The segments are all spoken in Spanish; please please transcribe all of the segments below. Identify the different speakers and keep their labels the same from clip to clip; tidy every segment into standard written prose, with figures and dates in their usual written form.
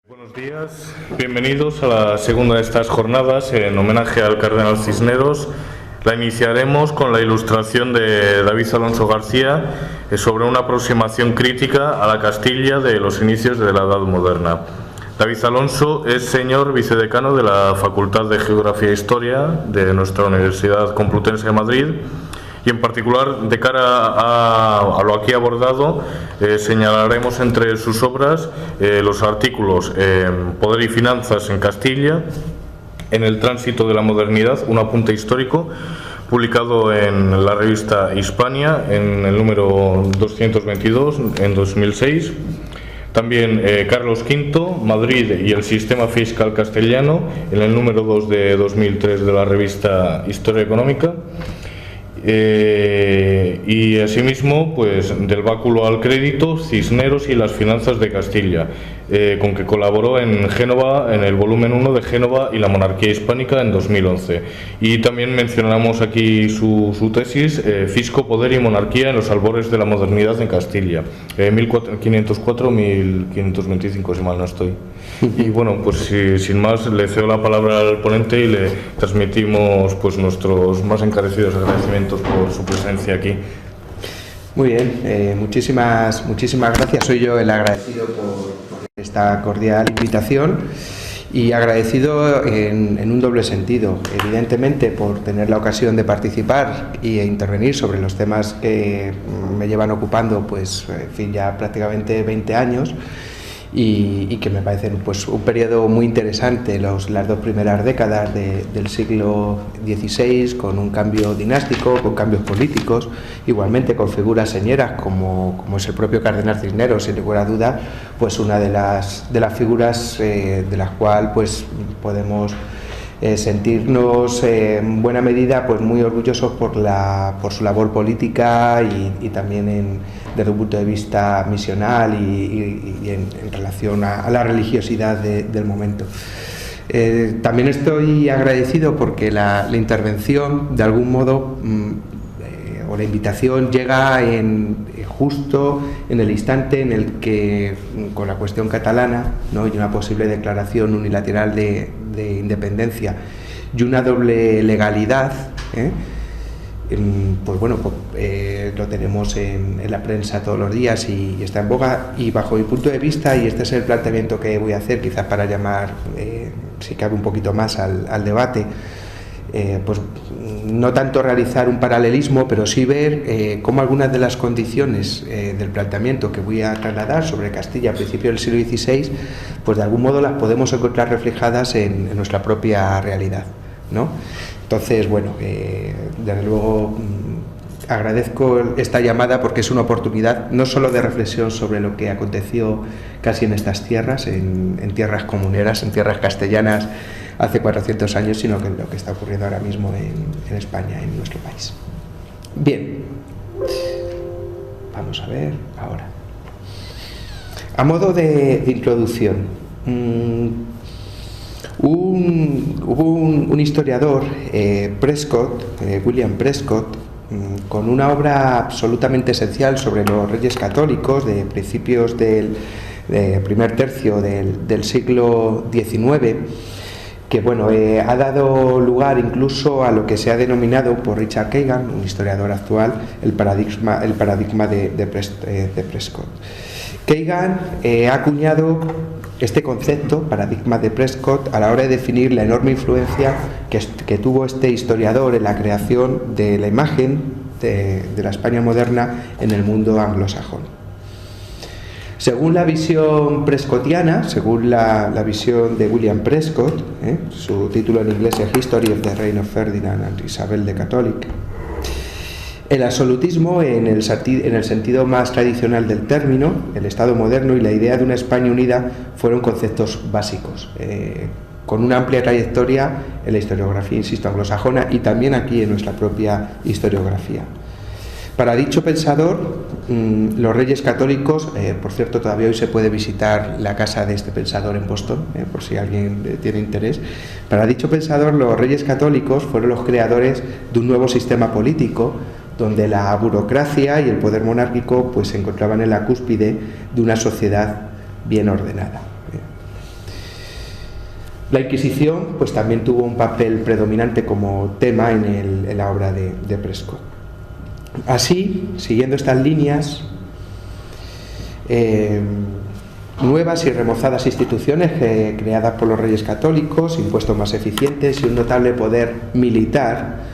Speaker 1: Buenos días, bienvenidos a la segunda de estas jornadas en homenaje al Cardenal Cisneros. La iniciaremos con la ilustración de David Alonso García sobre una aproximación crítica a la Castilla de los inicios de la Edad Moderna. David Alonso es señor vicedecano de la Facultad de Geografía e Historia de nuestra Universidad Complutense de Madrid. Y en particular, de cara a lo aquí abordado, señalaremos entre sus obras los artículos Poder y Finanzas en Castilla, En el tránsito de la modernidad, un apunte histórico, publicado en la revista Hispania en el número 222 en 2006. También Carlos V, Madrid y el sistema fiscal castellano, en el número 2 de 2003 de la revista Historia Económica. Y asimismo, pues, del báculo al crédito, Cisneros y las finanzas de Castilla, con que colaboró en Génova, en el volumen 1 de Génova y la monarquía hispánica en 2011. Y también mencionamos aquí su tesis, Fisco, Poder y Monarquía en los albores de la modernidad en Castilla, 1504-1525, si mal no estoy. Y bueno, pues sin más, le cedo la palabra al ponente y le transmitimos pues nuestros más encarecidos agradecimientos por su presencia aquí.
Speaker 2: Muy bien, muchísimas gracias. Soy yo el agradecido por esta cordial invitación y agradecido en un doble sentido. Evidentemente por tener la ocasión de participar e intervenir sobre los temas que me llevan ocupando pues en fin, ya prácticamente 20 años. Y que me parecen pues un periodo muy interesante, las dos primeras décadas del siglo XVI, con un cambio dinástico, con cambios políticos, igualmente con figuras señeras como es el propio Cardenal Cisneros, sin ninguna duda, pues una de las figuras de las cuales pues podemos sentirnos en buena medida pues muy orgullosos por su labor política y también desde un punto de vista misional y en relación a la religiosidad del momento. También estoy agradecido porque la intervención de algún modo o la invitación llega justo en el instante en el que con la cuestión catalana, ¿no? Y una posible declaración unilateral de independencia y una doble legalidad, pues bueno, lo tenemos en la prensa todos los días y está en boga, y bajo mi punto de vista, y este es el planteamiento que voy a hacer quizás para llamar si cabe un poquito más al debate, pues no tanto realizar un paralelismo, pero sí ver cómo algunas de las condiciones del planteamiento que voy a trasladar sobre Castilla a principios del siglo XVI, pues de algún modo las podemos encontrar reflejadas en nuestra propia realidad, ¿no? Entonces, bueno, desde luego agradezco esta llamada porque es una oportunidad no solo de reflexión sobre lo que aconteció casi en estas tierras, en tierras comuneras, en tierras castellanas hace 400 años, sino que lo que está ocurriendo ahora mismo en España, en nuestro país. Bien, vamos a ver ahora. A modo de introducción, hubo un historiador, Prescott, William Prescott, con una obra absolutamente esencial sobre los reyes católicos de principios del primer tercio del siglo XIX, que bueno, ha dado lugar incluso a lo que se ha denominado por Richard Kagan, un historiador actual, el paradigma de Prescott. Kagan ha acuñado este concepto, paradigma de Prescott, a la hora de definir la enorme influencia que tuvo este historiador en la creación de la imagen de la España moderna en el mundo anglosajón. Según la visión prescottiana, según la visión de William Prescott, su título en inglés es History of the Reign of Ferdinand and Isabel the Catholic, el absolutismo, en el sentido más tradicional del término, el Estado moderno y la idea de una España unida fueron conceptos básicos, con una amplia trayectoria en la historiografía, insisto, anglosajona y también aquí en nuestra propia historiografía. Para dicho pensador, los reyes católicos, por cierto, todavía hoy se puede visitar la casa de este pensador en Boston, por si alguien tiene interés. Para dicho pensador, los reyes católicos fueron los creadores de un nuevo sistema político, donde la burocracia y el poder monárquico pues se encontraban en la cúspide de una sociedad bien ordenada. La Inquisición pues también tuvo un papel predominante como tema en la obra de Prescott. Así, siguiendo estas líneas, nuevas y remozadas instituciones creadas por los reyes católicos, impuestos más eficientes y un notable poder militar,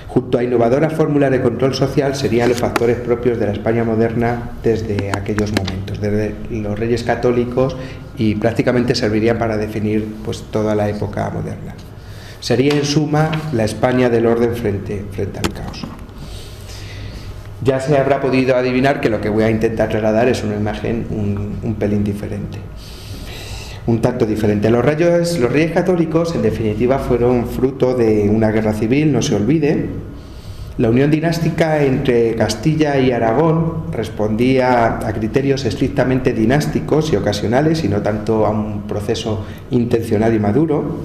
Speaker 2: junto a innovadoras fórmulas de control social, serían los factores propios de la España moderna desde aquellos momentos, desde los reyes católicos, y prácticamente servirían para definir pues toda la época moderna. Sería en suma la España del orden frente al caos. Ya se habrá podido adivinar que lo que voy a intentar trasladar es una imagen un pelín diferente, un tanto diferente. Los reyes católicos, en definitiva, fueron fruto de una guerra civil, no se olvide. La unión dinástica entre Castilla y Aragón respondía a criterios estrictamente dinásticos y ocasionales, y no tanto a un proceso intencional y maduro,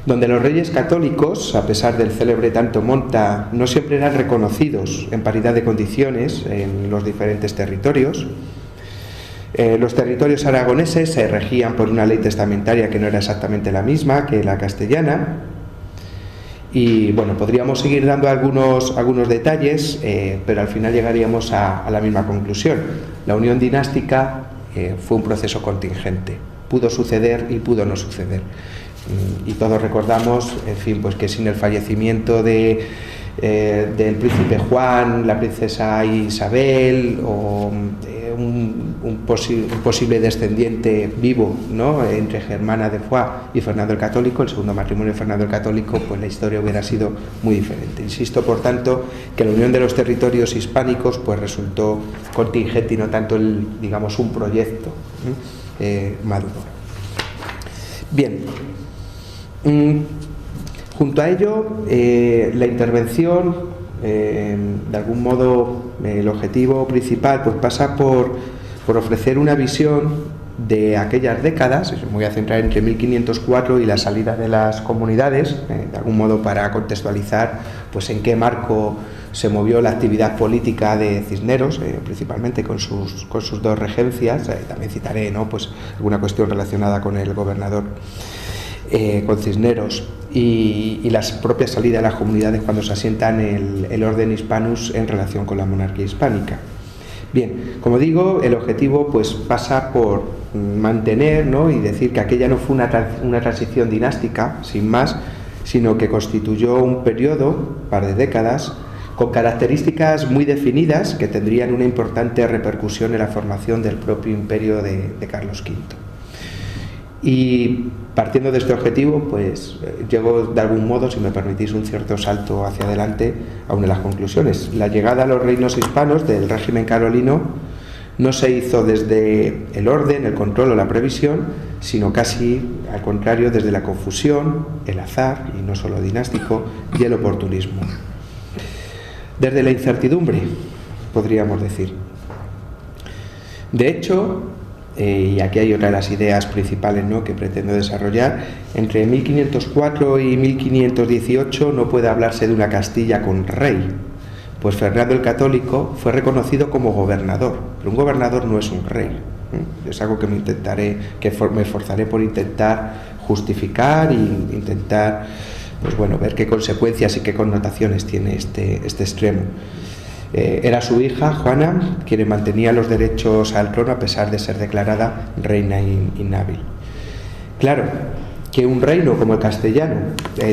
Speaker 2: donde los reyes católicos, a pesar del célebre tanto monta, no siempre eran reconocidos en paridad de condiciones en los diferentes territorios. Los territorios aragoneses se regían por una ley testamentaria que no era exactamente la misma que la castellana, y bueno, podríamos seguir dando algunos detalles, pero al final llegaríamos a la misma conclusión. La unión dinástica fue un proceso contingente, pudo suceder y pudo no suceder, y todos recordamos, en fin, pues que sin el fallecimiento del príncipe Juan, la princesa Isabel, o un posible descendiente vivo, ¿no?, entre Germana de Foix y Fernando el Católico, el segundo matrimonio de Fernando el Católico, pues la historia hubiera sido muy diferente. Insisto, por tanto, que la unión de los territorios hispánicos pues resultó contingente y no tanto digamos, un proyecto maduro. Bien. Junto a ello, la intervención, de algún modo, el objetivo principal pues pasa por ofrecer una visión de aquellas décadas. Me voy a centrar entre 1504 y la salida de las comunidades, de algún modo para contextualizar pues en qué marco se movió la actividad política de Cisneros, principalmente con sus dos regencias. También citaré, ¿no?, pues alguna cuestión relacionada con el gobernador, con Cisneros, y la propia salida de las comunidades cuando se asientan el orden hispanus en relación con la monarquía hispánica. Bien, como digo, el objetivo pues pasa por mantener, ¿no?, y decir que aquella no fue una transición dinástica, sin más, sino que constituyó un periodo, par de décadas, con características muy definidas que tendrían una importante repercusión en la formación del propio imperio de Carlos V. Y partiendo de este objetivo, pues llego de algún modo, si me permitís un cierto salto hacia adelante, a una de las conclusiones. La llegada a los reinos hispanos del régimen carolino no se hizo desde el orden, el control o la previsión, sino casi al contrario, desde la confusión, el azar, y no solo dinástico, y el oportunismo. Desde la incertidumbre, podríamos decir. De hecho, y aquí hay otra de las ideas principales, ¿no?, que pretendo desarrollar, entre 1504 y 1518 no puede hablarse de una Castilla con rey, pues Fernando el Católico fue reconocido como gobernador, pero un gobernador no es un rey. Es algo que me esforzaré por intentar justificar e intentar, pues bueno, ver qué consecuencias y qué connotaciones tiene este extremo. Era su hija, Juana, quien mantenía los derechos al trono a pesar de ser declarada reina inhábil. Claro, que un reino como el castellano,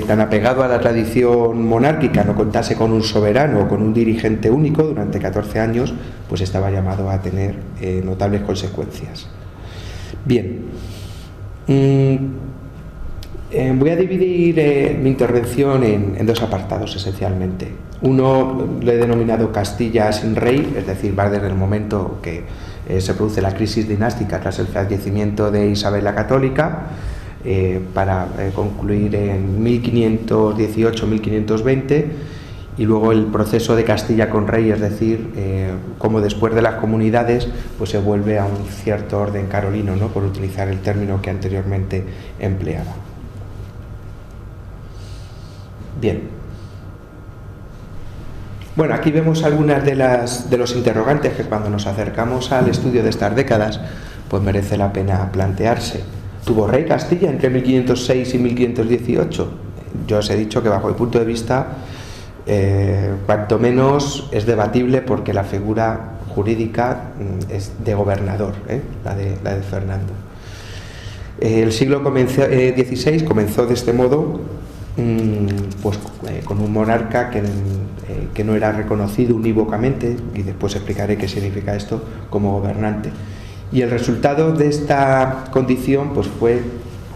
Speaker 2: tan apegado a la tradición monárquica, no contase con un soberano o con un dirigente único durante 14 años, pues estaba llamado a tener notables consecuencias. Bien, voy a dividir mi intervención en dos apartados esencialmente. Uno lo he denominado Castilla sin rey, es decir, va desde el momento que se produce la crisis dinástica tras el fallecimiento de Isabel la Católica, para concluir en 1518-1520, y luego el proceso de Castilla con rey, es decir, como después de las comunidades pues se vuelve a un cierto orden carolino, ¿no?, por utilizar el término que anteriormente empleaba. Bien. Bueno, aquí vemos algunas de los interrogantes que cuando nos acercamos al estudio de estas décadas pues merece la pena plantearse. ¿Tuvo rey Castilla entre 1506 y 1518? Yo os he dicho que bajo mi punto de vista, cuanto menos es debatible, porque la figura jurídica es de gobernador, la de Fernando. El siglo XVI comenzó de este modo, con un monarca que no era reconocido unívocamente, y después explicaré qué significa esto, como gobernante. Y el resultado de esta condición pues fue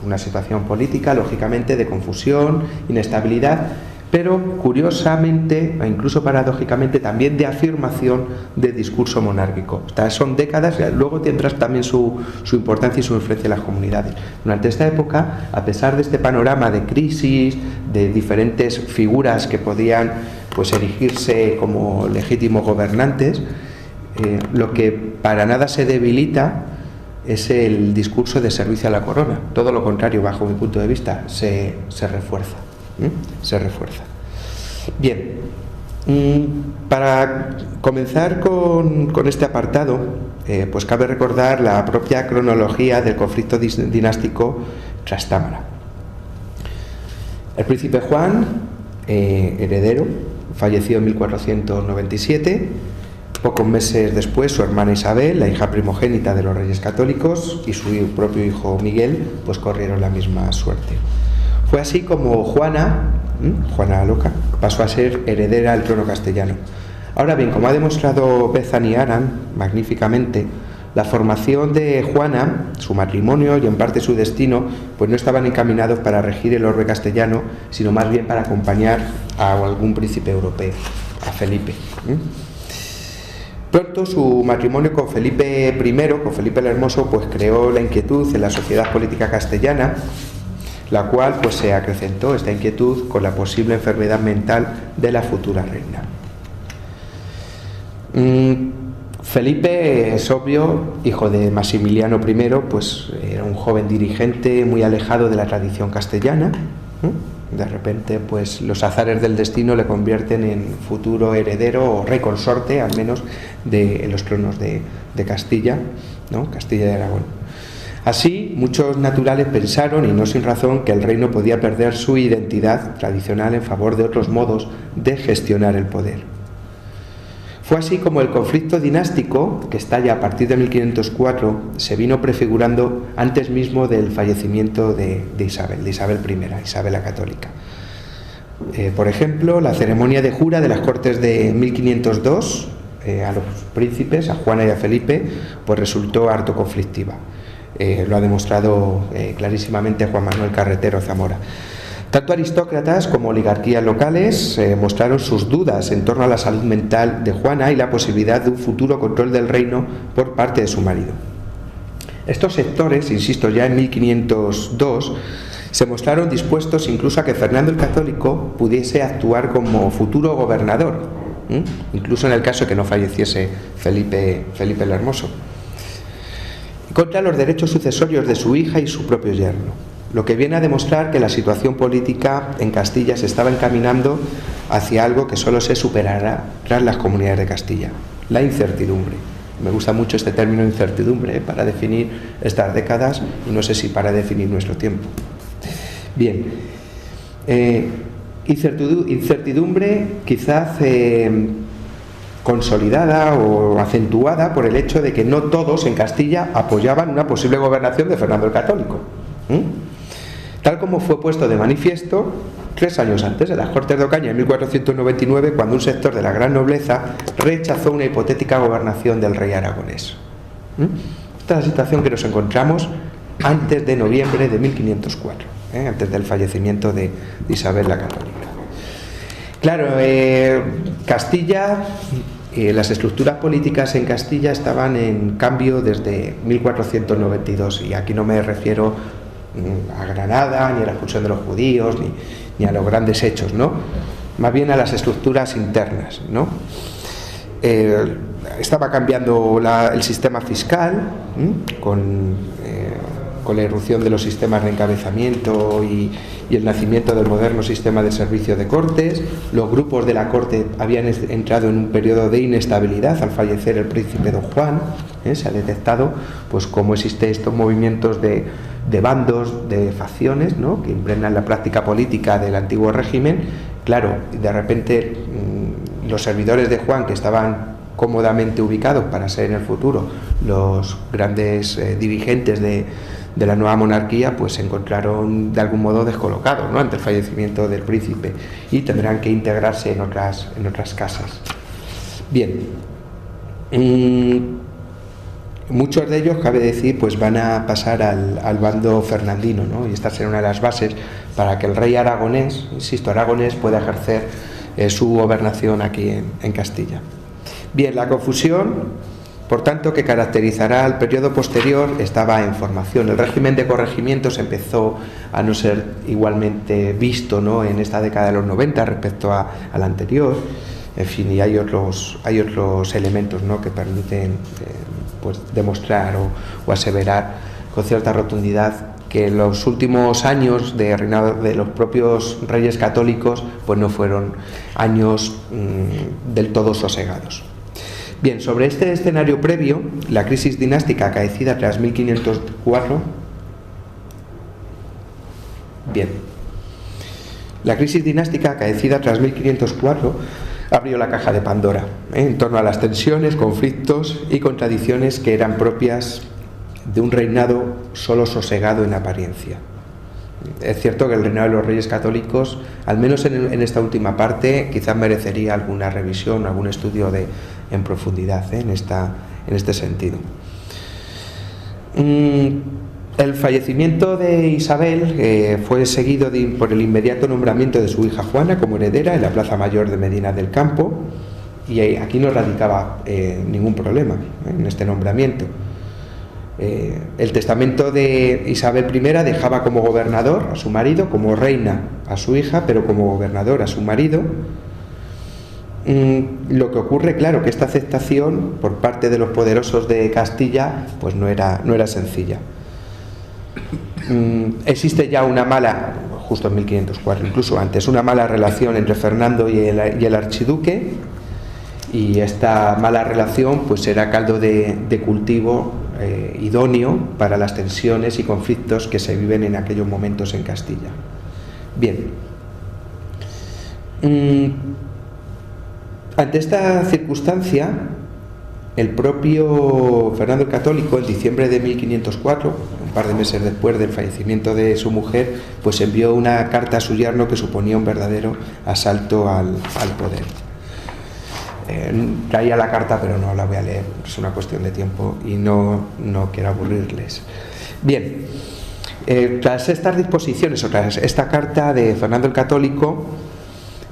Speaker 2: una situación política, lógicamente, de confusión, inestabilidad, pero curiosamente, e incluso paradójicamente, también de afirmación del discurso monárquico. Estas son décadas, luego tendrás también su importancia y su influencia en las comunidades. Durante esta época, a pesar de este panorama de crisis, de diferentes figuras que podían pues erigirse como legítimos gobernantes, lo que para nada se debilita es el discurso de servicio a la corona. Todo lo contrario, bajo mi punto de vista, se refuerza. Se refuerza. Bien, para comenzar con este apartado, pues cabe recordar la propia cronología del conflicto dinástico Trastámara. El príncipe Juan, heredero, falleció en 1497. Pocos meses después, su hermana Isabel, la hija primogénita de los Reyes Católicos, y su propio hijo Miguel, pues corrieron la misma suerte. Fue así como Juana la Loca, pasó a ser heredera del trono castellano. Ahora bien, como ha demostrado Bethany Aran magníficamente, la formación de Juana, su matrimonio y en parte su destino, pues no estaban encaminados para regir el orbe castellano, sino más bien para acompañar a algún príncipe europeo, a Felipe. Pronto su matrimonio con Felipe I, con Felipe el Hermoso, pues creó la inquietud en la sociedad política castellana, la cual pues se acrecentó esta inquietud con la posible enfermedad mental de la futura reina. Felipe, es obvio, hijo de Maximiliano I, pues era un joven dirigente muy alejado de la tradición castellana. De repente, pues los azares del destino le convierten en futuro heredero o rey consorte, al menos, de los tronos de Castilla, ¿no? Castilla y Aragón. Así, muchos naturales pensaron, y no sin razón, que el reino podía perder su identidad tradicional en favor de otros modos de gestionar el poder. Fue así como el conflicto dinástico, que estalla a partir de 1504, se vino prefigurando antes mismo del fallecimiento de Isabel I, Isabel la Católica. Por ejemplo, la ceremonia de jura de las Cortes de 1502 a los príncipes, a Juana y a Felipe, pues resultó harto conflictiva. Lo ha demostrado clarísimamente Juan Manuel Carretero Zamora. Tanto aristócratas como oligarquías locales mostraron sus dudas en torno a la salud mental de Juana y la posibilidad de un futuro control del reino por parte de su marido. Estos sectores, insisto, ya en 1502, se mostraron dispuestos incluso a que Fernando el Católico pudiese actuar como futuro gobernador, incluso en el caso de que no falleciese Felipe el Hermoso, contra los derechos sucesorios de su hija y su propio yerno, lo que viene a demostrar que la situación política en Castilla se estaba encaminando hacia algo que solo se superará tras las comunidades de Castilla: la incertidumbre. Me gusta mucho este término incertidumbre para definir estas décadas, y no sé si para definir nuestro tiempo. Bien, incertidumbre quizás consolidada o acentuada por el hecho de que no todos en Castilla apoyaban una posible gobernación de Fernando el Católico, tal como fue puesto de manifiesto 3 años antes, en las Cortes de Ocaña, en 1499, cuando un sector de la gran nobleza rechazó una hipotética gobernación del rey aragonés. Esta es la situación que nos encontramos antes de noviembre de 1504, antes del fallecimiento de Isabel la Católica. Claro, Castilla, las estructuras políticas en Castilla estaban en cambio desde 1492, y aquí no me refiero a Granada, ni a la expulsión de los judíos, ni a los grandes hechos, ¿no? Más bien a las estructuras internas, ¿no? Estaba cambiando el sistema fiscal, con la irrupción de los sistemas de encabezamiento y el nacimiento del moderno sistema de servicio de cortes. Los grupos de la corte habían entrado en un periodo de inestabilidad al fallecer el príncipe don Juan, Se ha detectado pues cómo existen estos movimientos de bandos, de facciones, ¿no?, que impregnan la práctica política del antiguo régimen. Claro, de repente los servidores de Juan, que estaban cómodamente ubicados para ser en el futuro los grandes dirigentes de la nueva monarquía, pues se encontraron de algún modo descolocados, ¿no?, ante el fallecimiento del príncipe, y tendrán que integrarse en otras casas. Bien, muchos de ellos, cabe decir, pues van a pasar al bando fernandino, ¿no?, y esta será una de las bases para que el rey aragonés, insisto, aragonés, pueda ejercer su gobernación aquí en Castilla. Bien, la confusión, por tanto, que caracterizará al periodo posterior estaba en formación. El régimen de corregimientos empezó a no ser igualmente visto, ¿no?, en esta década de los 90 respecto al anterior. En fin, y hay otros elementos, ¿no?, que permiten pues demostrar o aseverar con cierta rotundidad que los últimos años de reinado de los propios reyes católicos pues no fueron años del todo sosegados. Bien, sobre este escenario previo, la crisis dinástica acaecida tras 1504. Bien, la crisis dinástica acaecida tras 1504 abrió la caja de Pandora en torno a las tensiones, conflictos y contradicciones que eran propias de un reinado solo sosegado en apariencia. Es cierto que el reinado de los reyes católicos, al menos en esta última parte, quizás merecería alguna revisión, algún estudio en profundidad en este sentido. El fallecimiento de Isabel fue seguido por el inmediato nombramiento de su hija Juana como heredera en la Plaza Mayor de Medina del Campo, y aquí no radicaba ningún problema en este nombramiento. El testamento de Isabel I dejaba como gobernador a su marido, como reina a su hija, pero como gobernador a su marido. Lo que ocurre, claro, que esta aceptación por parte de los poderosos de Castilla pues no era sencilla. Existe ya una mala, justo en 1504, incluso antes, una mala relación entre Fernando y el archiduque, y esta mala relación pues será caldo de cultivo idóneo para las tensiones y conflictos que se viven en aquellos momentos en Castilla. Bien, ante esta circunstancia, el propio Fernando el Católico, en diciembre de 1504, un par de meses después del fallecimiento de su mujer, pues envió una carta a su yerno que suponía un verdadero asalto al poder. Traía la carta, pero no la voy a leer, es una cuestión de tiempo y no quiero aburrirles. Bien, tras estas disposiciones o tras esta carta de Fernando el Católico,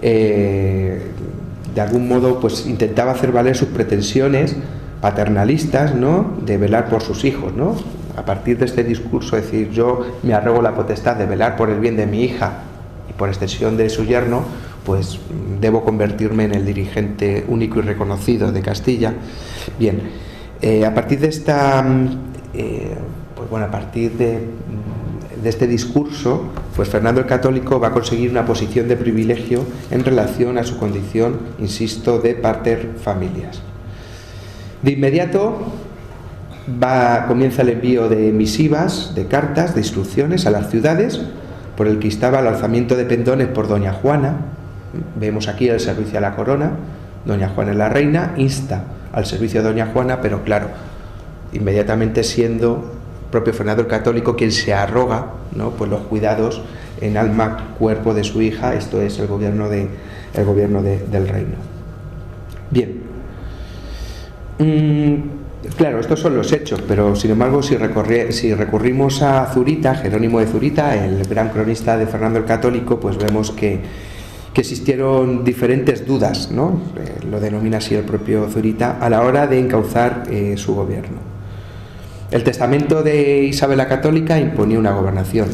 Speaker 2: de algún modo pues intentaba hacer valer sus pretensiones paternalistas, ¿no?, de velar por sus hijos, ¿no? A partir de este discurso, decir, yo me arrogo la potestad de velar por el bien de mi hija y por extensión de su yerno, pues debo convertirme en el dirigente único y reconocido de Castilla. Bien, a partir de esta pues bueno, a partir de este discurso, pues Fernando el Católico va a conseguir una posición de privilegio en relación a su condición, insisto, de pater familias. De inmediato comienza el envío de misivas, de cartas, de instrucciones a las ciudades, por el que instaba el alzamiento de pendones por doña Juana. Vemos aquí el servicio a la corona, doña Juana es la reina, insta al servicio de doña Juana, pero claro, inmediatamente siendo propio Fernando el Católico quien se arroga, ¿no?, pues los cuidados en alma, cuerpo de su hija, esto es el gobierno del reino. Bien, claro, estos son los hechos, pero sin embargo si recurrimos a Zurita, Jerónimo de Zurita, el gran cronista de Fernando el Católico, pues vemos que existieron diferentes dudas, ¿no?, lo denomina así el propio Zurita, a la hora de encauzar su gobierno. El testamento de Isabel la Católica imponía una gobernación,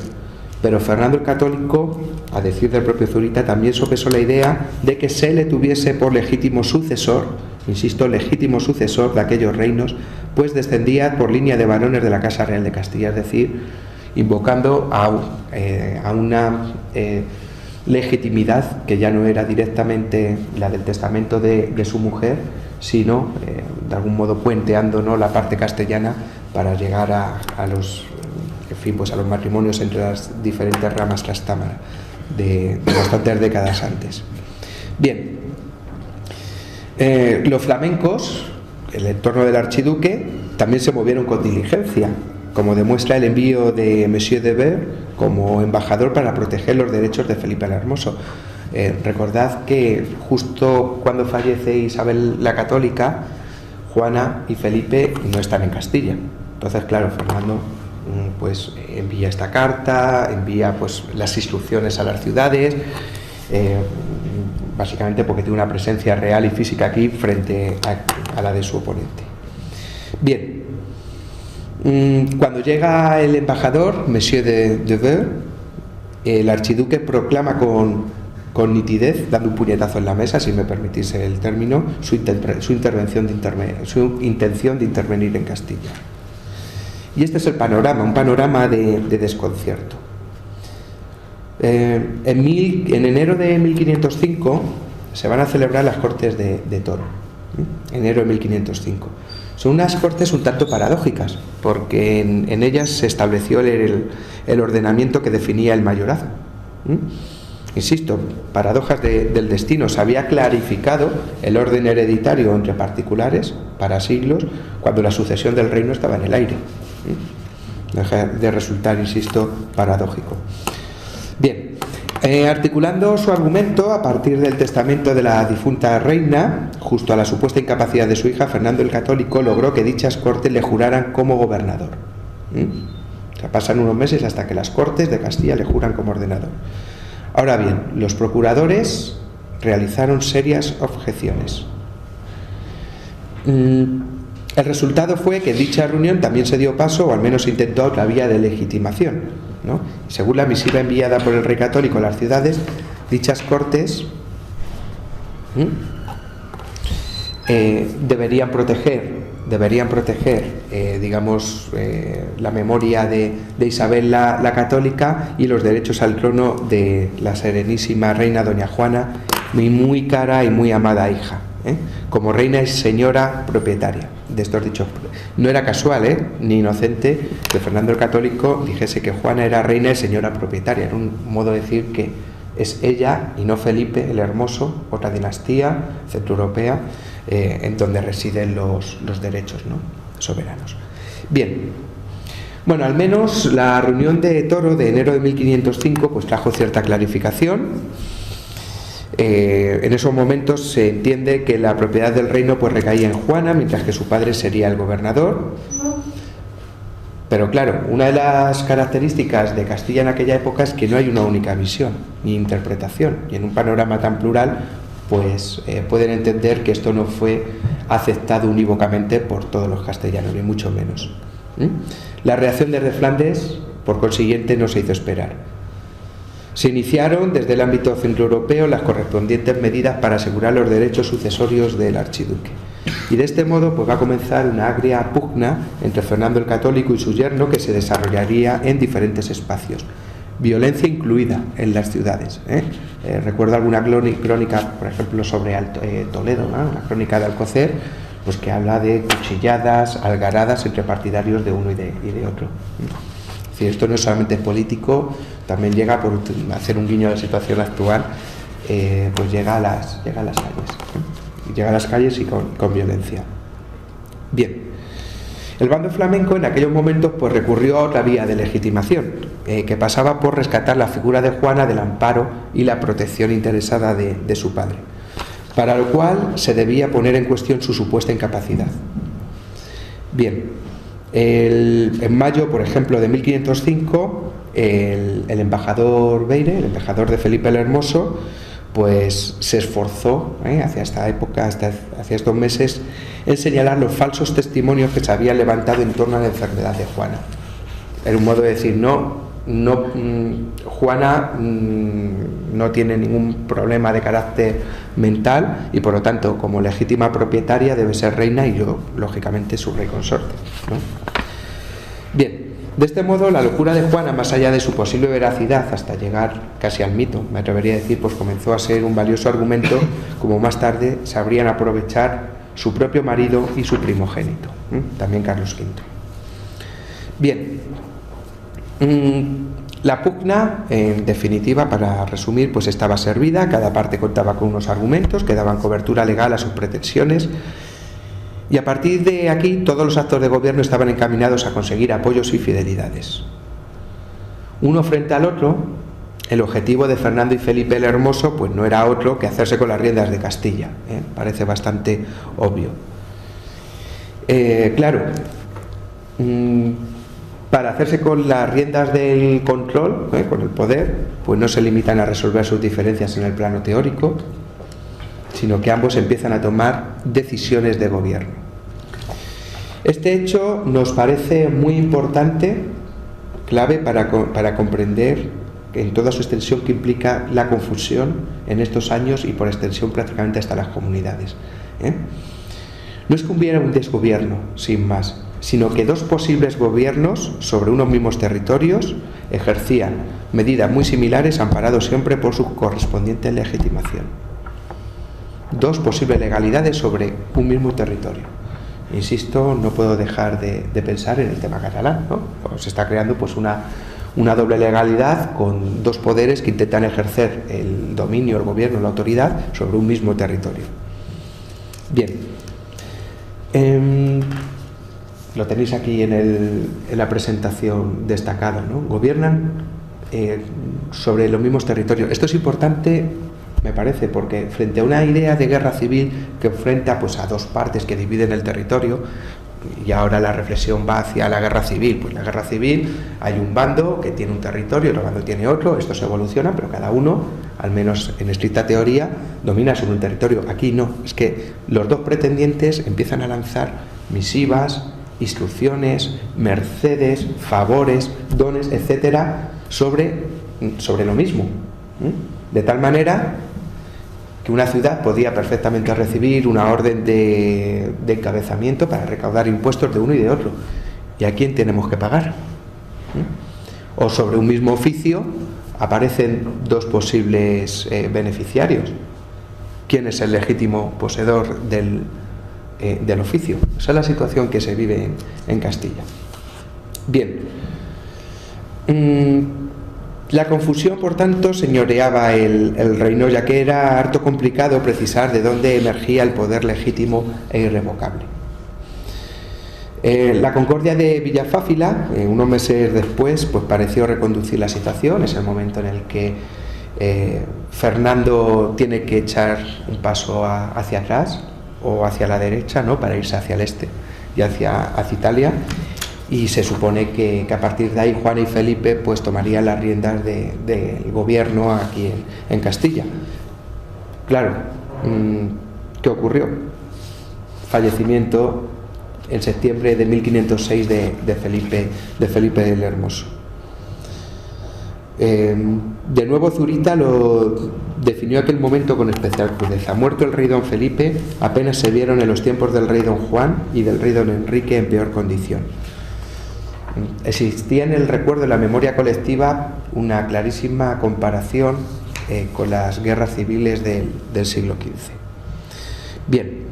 Speaker 2: pero Fernando el Católico, a decir del propio Zurita, también sopesó la idea de que se le tuviese por legítimo sucesor, insisto, legítimo sucesor de aquellos reinos, pues descendía por línea de varones de la Casa Real de Castilla, es decir, invocando a una legitimidad que ya no era directamente la del testamento de su mujer, sino de algún modo puenteando, ¿no?, la parte castellana para llegar a los matrimonios entre las diferentes ramas trastámara de bastantes décadas antes. Bien, los flamencos, el entorno del archiduque, también se movieron con diligencia, como demuestra el envío de Monsieur de Ver como embajador para proteger los derechos de Felipe el Hermoso. Recordad que justo cuando fallece Isabel la Católica, Juana y Felipe no están en Castilla. Entonces, claro, Fernando pues envía esta carta, envía pues las instrucciones a las ciudades, básicamente porque tiene una presencia real y física aquí frente a la de su oponente. Bien, cuando llega el embajador, Monsieur de Ver, el archiduque proclama con nitidez, dando un puñetazo en la mesa, si me permitís el término, su intención de intervenir en Castilla. Y este es el panorama, un panorama de desconcierto. En enero de 1505 se van a celebrar las Cortes de Toro, enero de 1505. Son unas cortes un tanto paradójicas, porque en ellas se estableció el ordenamiento que definía el mayorazgo. Insisto, paradojas del destino. Se había clarificado el orden hereditario entre particulares para siglos, cuando la sucesión del reino estaba en el aire. Deja de resultar, insisto, paradójico. Bien, articulando su argumento a partir del testamento de la difunta reina, justo a la supuesta incapacidad de su hija, Fernando el Católico logró que dichas cortes le juraran como gobernador. O sea, pasan unos meses hasta que las Cortes de Castilla le juran como ordenador. Ahora bien, los procuradores realizaron serias objeciones. El resultado fue que en dicha reunión también se dio paso, o al menos se intentó, otra vía de legitimación, ¿no? Según la misiva enviada por el rey católico a las ciudades, dichas cortes deberían proteger la memoria de Isabel la Católica y los derechos al trono de la serenísima reina doña Juana, mi muy cara y muy amada hija, como reina y señora propietaria de estos dichos. No era casual, ni inocente, que Fernando el Católico dijese que Juana era reina y señora propietaria. Era un modo de decir que es ella y no Felipe el Hermoso, otra dinastía centroeuropea, en donde residen los derechos, ¿no?, soberanos. Bien, bueno, al menos la reunión de Toro de enero de 1505 pues trajo cierta clarificación. En esos momentos se entiende que la propiedad del reino pues recaía en Juana, mientras que su padre sería el gobernador. Pero claro, una de las características de Castilla en aquella época es que no hay una única visión ni interpretación, y en un panorama tan plural pues pueden entender que esto no fue aceptado unívocamente por todos los castellanos, ni mucho menos. La reacción desde Flandes, por consiguiente, no se hizo esperar. Se iniciaron desde el ámbito centroeuropeo las correspondientes medidas para asegurar los derechos sucesorios del archiduque. Y de este modo pues va a comenzar una agria pugna entre Fernando el Católico y su yerno, que se desarrollaría en diferentes espacios. Violencia incluida en las ciudades. Recuerdo alguna crónica, por ejemplo, sobre Toledo, ¿no?, la crónica de Alcocer, pues que habla de cuchilladas, algaradas entre partidarios de uno y de otro. Es decir, esto no es solamente político, también llega, por hacer un guiño a la situación actual, pues llega a las calles. Llega a las calles y con violencia. Bien. El bando flamenco en aquellos momentos pues recurrió a otra vía de legitimación, que pasaba por rescatar la figura de Juana del amparo y la protección interesada de su padre, para lo cual se debía poner en cuestión su supuesta incapacidad. Bien, en mayo, por ejemplo, de 1505, el embajador Beire, el embajador de Felipe el Hermoso, pues se esforzó hacia esta época, hacia estos meses, en señalar los falsos testimonios que se habían levantado en torno a la enfermedad de Juana. Era un modo de decir, Juana no tiene ningún problema de carácter mental y por lo tanto, como legítima propietaria, debe ser reina y yo, lógicamente, su rey consorte, ¿no? Bien. De este modo, la locura de Juana, más allá de su posible veracidad hasta llegar casi al mito, me atrevería a decir, pues comenzó a ser un valioso argumento, como más tarde sabrían aprovechar su propio marido y su primogénito, también Carlos V. Bien, la pugna, en definitiva, para resumir, pues estaba servida, cada parte contaba con unos argumentos que daban cobertura legal a sus pretensiones, y a partir de aquí todos los actos de gobierno estaban encaminados a conseguir apoyos y fidelidades. Uno frente al otro, el objetivo de Fernando y Felipe el Hermoso pues no era otro que hacerse con las riendas de Castilla, parece bastante obvio. Claro, para hacerse con las riendas del control, con el poder, pues no se limitan a resolver sus diferencias en el plano teórico, sino que ambos empiezan a tomar decisiones de gobierno. Este hecho nos parece muy importante, clave para comprender en toda su extensión que implica la confusión en estos años y por extensión prácticamente hasta las comunidades. No es que hubiera un desgobierno, sin más, sino que dos posibles gobiernos sobre unos mismos territorios ejercían medidas muy similares amparados siempre por su correspondiente legitimación. Dos posibles legalidades sobre un mismo territorio. Insisto, no puedo dejar de pensar en el tema catalán, ¿no? Se está creando pues una doble legalidad con dos poderes que intentan ejercer el dominio, el gobierno, la autoridad sobre un mismo territorio. Bien, lo tenéis aquí en la presentación destacado, ¿no? Gobiernan sobre los mismos territorios. Esto es importante, me parece, porque frente a una idea de guerra civil que enfrenta pues a dos partes que dividen el territorio, y ahora la reflexión va hacia la guerra civil. Pues la guerra civil, hay un bando que tiene un territorio, otro bando tiene otro, esto se evoluciona, pero cada uno, al menos en estricta teoría, domina sobre un territorio. Aquí no, es que los dos pretendientes empiezan a lanzar misivas, instrucciones, mercedes, favores, dones, etcétera, sobre lo mismo, de tal manera que una ciudad podía perfectamente recibir una orden de encabezamiento para recaudar impuestos de uno y de otro. ¿Y a quién tenemos que pagar? O sobre un mismo oficio aparecen dos posibles beneficiarios. ¿Quién es el legítimo poseedor del oficio? Esa es la situación que se vive en Castilla. Bien. La confusión, por tanto, señoreaba el reino, ya que era harto complicado precisar de dónde emergía el poder legítimo e irrevocable. La concordia de Villafáfila, unos meses después, pues pareció reconducir la situación. Es el momento en el que Fernando tiene que echar un paso hacia atrás o hacia la derecha, ¿no?, para irse hacia el este y hacia Italia. Y se supone que a partir de ahí Juana y Felipe pues tomarían las riendas del gobierno aquí en Castilla. Claro, ¿qué ocurrió? Fallecimiento en septiembre de 1506 de Felipe el Hermoso. De nuevo Zurita lo definió aquel momento con especial crudeza. Muerto el rey don Felipe, apenas se vieron en los tiempos del rey don Juan y del rey don Enrique en peor condición. Existía en el recuerdo de la memoria colectiva una clarísima comparación con las guerras civiles del siglo XV. Bien,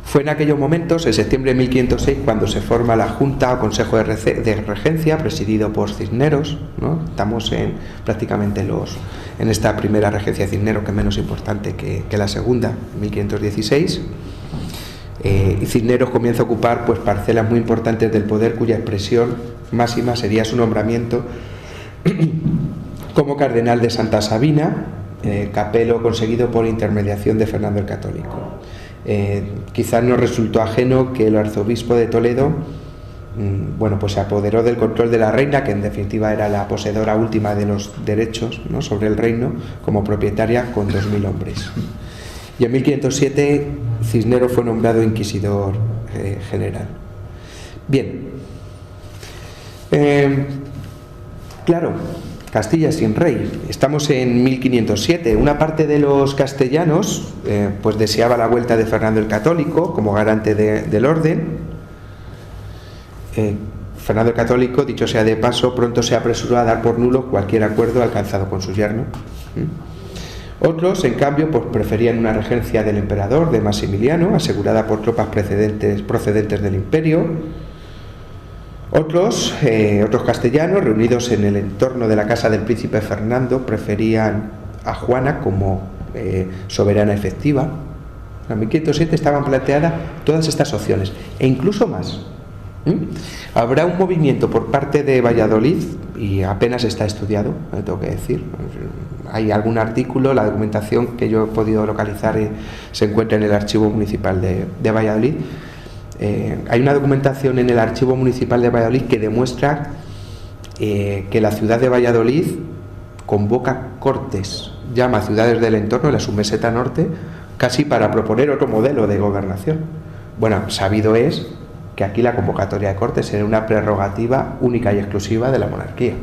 Speaker 2: fue en aquellos momentos, en septiembre de 1506, cuando se forma la Junta o Consejo de Regencia, presidido por Cisneros, ¿no? Estamos prácticamente en esta primera regencia de Cisneros, que es menos importante que la segunda, 1516. Y Cisneros comienza a ocupar pues parcelas muy importantes del poder, cuya expresión máxima sería su nombramiento como cardenal de Santa Sabina, capelo conseguido por intermediación de Fernando el Católico. Quizás no resultó ajeno que el arzobispo de Toledo pues se apoderó del control de la reina, que en definitiva era la poseedora última de los derechos, ¿no?, sobre el reino, como propietaria con 2000 hombres. Y en 1507 Cisneros fue nombrado inquisidor general. Bien, claro, Castilla sin rey. Estamos en 1507. Una parte de los castellanos pues deseaba la vuelta de Fernando el Católico como garante del orden. Fernando el Católico, dicho sea de paso, pronto se apresuró a dar por nulo cualquier acuerdo alcanzado con su yerno. Otros, en cambio, pues preferían una regencia del emperador, de Maximiliano, asegurada por tropas procedentes del imperio. Otros castellanos, reunidos en el entorno de la casa del príncipe Fernando, preferían a Juana como soberana efectiva. En 1507 estaban planteadas todas estas opciones, e incluso más. Habrá un movimiento por parte de Valladolid, y apenas está estudiado, tengo que decir. Hay algún artículo, la documentación que yo he podido localizar se encuentra en el Archivo Municipal de Valladolid. Hay una documentación en el Archivo Municipal de Valladolid que demuestra que la ciudad de Valladolid convoca cortes, llama a ciudades del entorno, de la submeseta norte, casi para proponer otro modelo de gobernación. Bueno, sabido es que aquí la convocatoria de cortes era una prerrogativa única y exclusiva de la monarquía.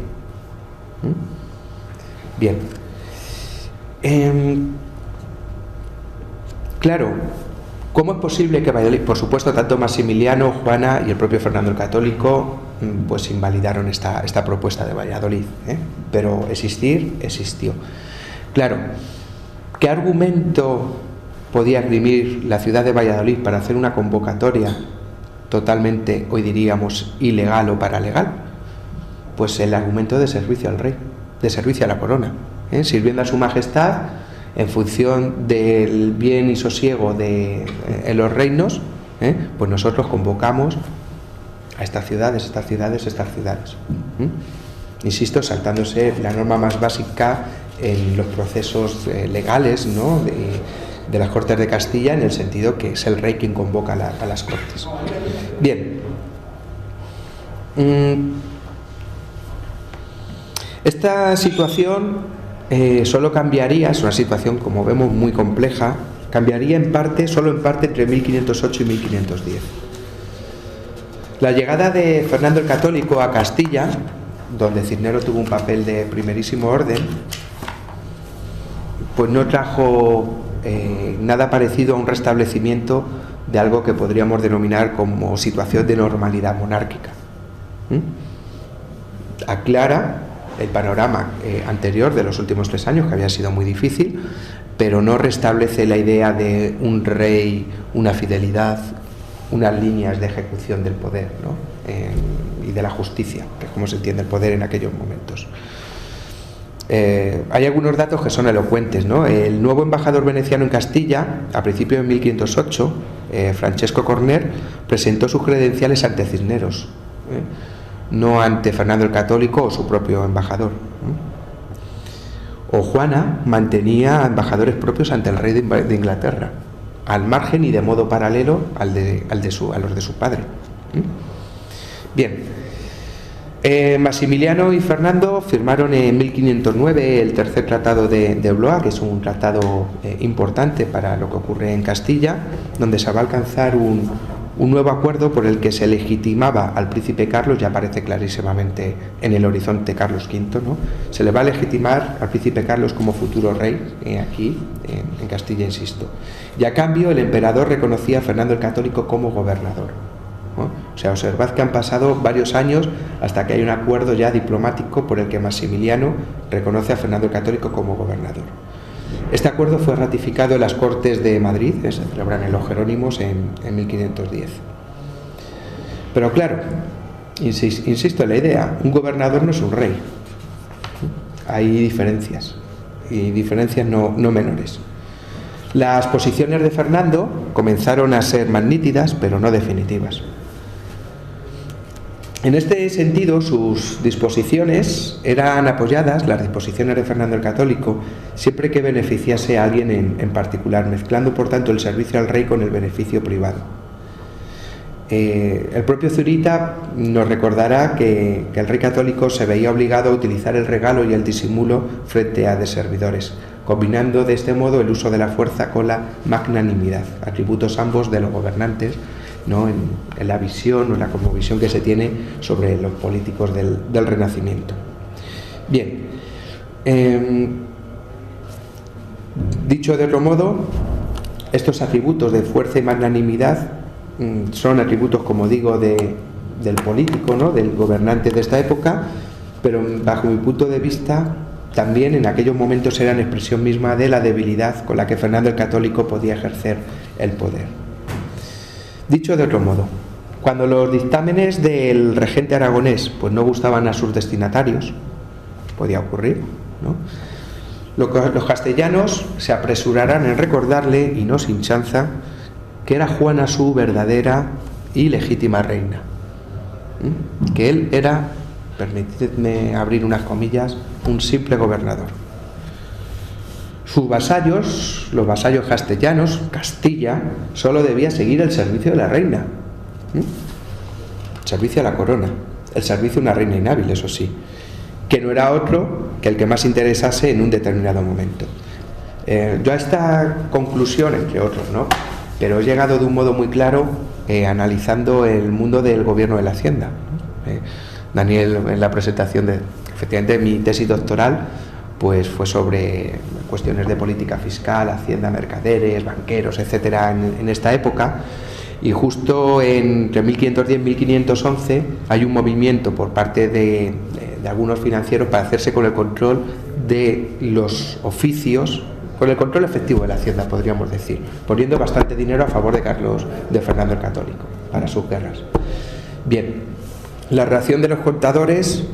Speaker 2: Bien. Claro, ¿cómo es posible que Valladolid, por supuesto, tanto Maximiliano, Juana y el propio Fernando el Católico, pues invalidaron esta propuesta de Valladolid, pero existió. Claro, ¿qué argumento podía esgrimir la ciudad de Valladolid para hacer una convocatoria totalmente, hoy diríamos, ilegal o paralegal? Pues el argumento de servicio al rey, de servicio a la corona, sirviendo a su majestad en función del bien y sosiego en los reinos, pues nosotros convocamos a estas ciudades. Insisto, saltándose la norma más básica en los procesos legales, ¿no?, de las Cortes de Castilla, en el sentido que es el rey quien convoca a las Cortes. Bien. Esta situación solo cambiaría, es una situación, como vemos, muy compleja, cambiaría solo en parte entre 1508 y 1510. La llegada de Fernando el Católico a Castilla, donde Cisneros tuvo un papel de primerísimo orden, pues no trajo nada parecido a un restablecimiento de algo que podríamos denominar como situación de normalidad monárquica. Aclara el panorama anterior de los últimos 3 años, que había sido muy difícil, pero no restablece la idea de un rey, una fidelidad, unas líneas de ejecución del poder, ¿no?, y de la justicia, que es como se entiende el poder en aquellos momentos. Hay algunos datos que son elocuentes, ¿no? El nuevo embajador veneciano en Castilla, a principios de 1508, Francesco Corner, presentó sus credenciales ante Cisneros, no ante Fernando el Católico o su propio embajador. O Juana mantenía embajadores propios ante el rey de Inglaterra, al margen y de modo paralelo a los de su padre. Bien. Maximiliano y Fernando firmaron en 1509 el tercer tratado de Blois, que es un tratado importante para lo que ocurre en Castilla, donde se va a alcanzar un nuevo acuerdo por el que se legitimaba al príncipe Carlos, ya aparece clarísimamente en el horizonte Carlos V, ¿no? Se le va a legitimar al príncipe Carlos como futuro rey aquí, en Castilla, insisto. Y a cambio el emperador reconocía a Fernando el Católico como gobernador, ¿no? O sea, observad que han pasado varios años hasta que hay un acuerdo ya diplomático por el que Maximiliano reconoce a Fernando el Católico como gobernador. Este acuerdo fue ratificado en las Cortes de Madrid, que se celebran en los Jerónimos en 1510. Pero claro, insisto en la idea, un gobernador no es un rey. Hay diferencias, y diferencias no menores. Las posiciones de Fernando comenzaron a ser más nítidas, pero no definitivas. En este sentido, sus disposiciones eran apoyadas, las disposiciones de Fernando el Católico, siempre que beneficiase a alguien en particular, mezclando por tanto el servicio al rey con el beneficio privado. El propio Zurita nos recordará que el rey católico se veía obligado a utilizar el regalo y el disimulo frente a deservidores, combinando de este modo el uso de la fuerza con la magnanimidad, atributos ambos de los gobernantes, ¿no?, en la visión o en la cosmovisión que se tiene sobre los políticos del Renacimiento. Bien, dicho de otro modo, estos atributos de fuerza y magnanimidad son atributos, como digo, del político, ¿no?, del gobernante de esta época, pero bajo mi punto de vista también en aquellos momentos eran expresión misma de la debilidad con la que Fernando el Católico podía ejercer el poder. Dicho de otro modo, cuando los dictámenes del regente aragonés pues no gustaban a sus destinatarios, podía ocurrir, ¿no?, los castellanos se apresurarán en recordarle, y no sin chanza, que era Juana su verdadera y legítima reina, que él era, permitidme abrir unas comillas, un simple gobernador. Sus vasallos, los vasallos castellanos, Castilla, solo debía seguir el servicio de la reina, el servicio a la corona, el servicio a una reina inhábil, eso sí, que no era otro que el que más interesase en un determinado momento. Yo a esta conclusión, entre otros, ¿no?, pero he llegado de un modo muy claro analizando el mundo del gobierno de la hacienda, ¿no? Daniel, en la presentación de, efectivamente, mi tesis doctoral, pues fue sobre cuestiones de política fiscal, hacienda, mercaderes, banqueros, etcétera, en esta época. Y justo entre 1510 y 1511 hay un movimiento por parte de algunos financieros para hacerse con el control de los oficios, con el control efectivo de la hacienda, podríamos decir, poniendo bastante dinero a favor de Fernando el Católico para sus guerras. Bien, la reacción de los contadores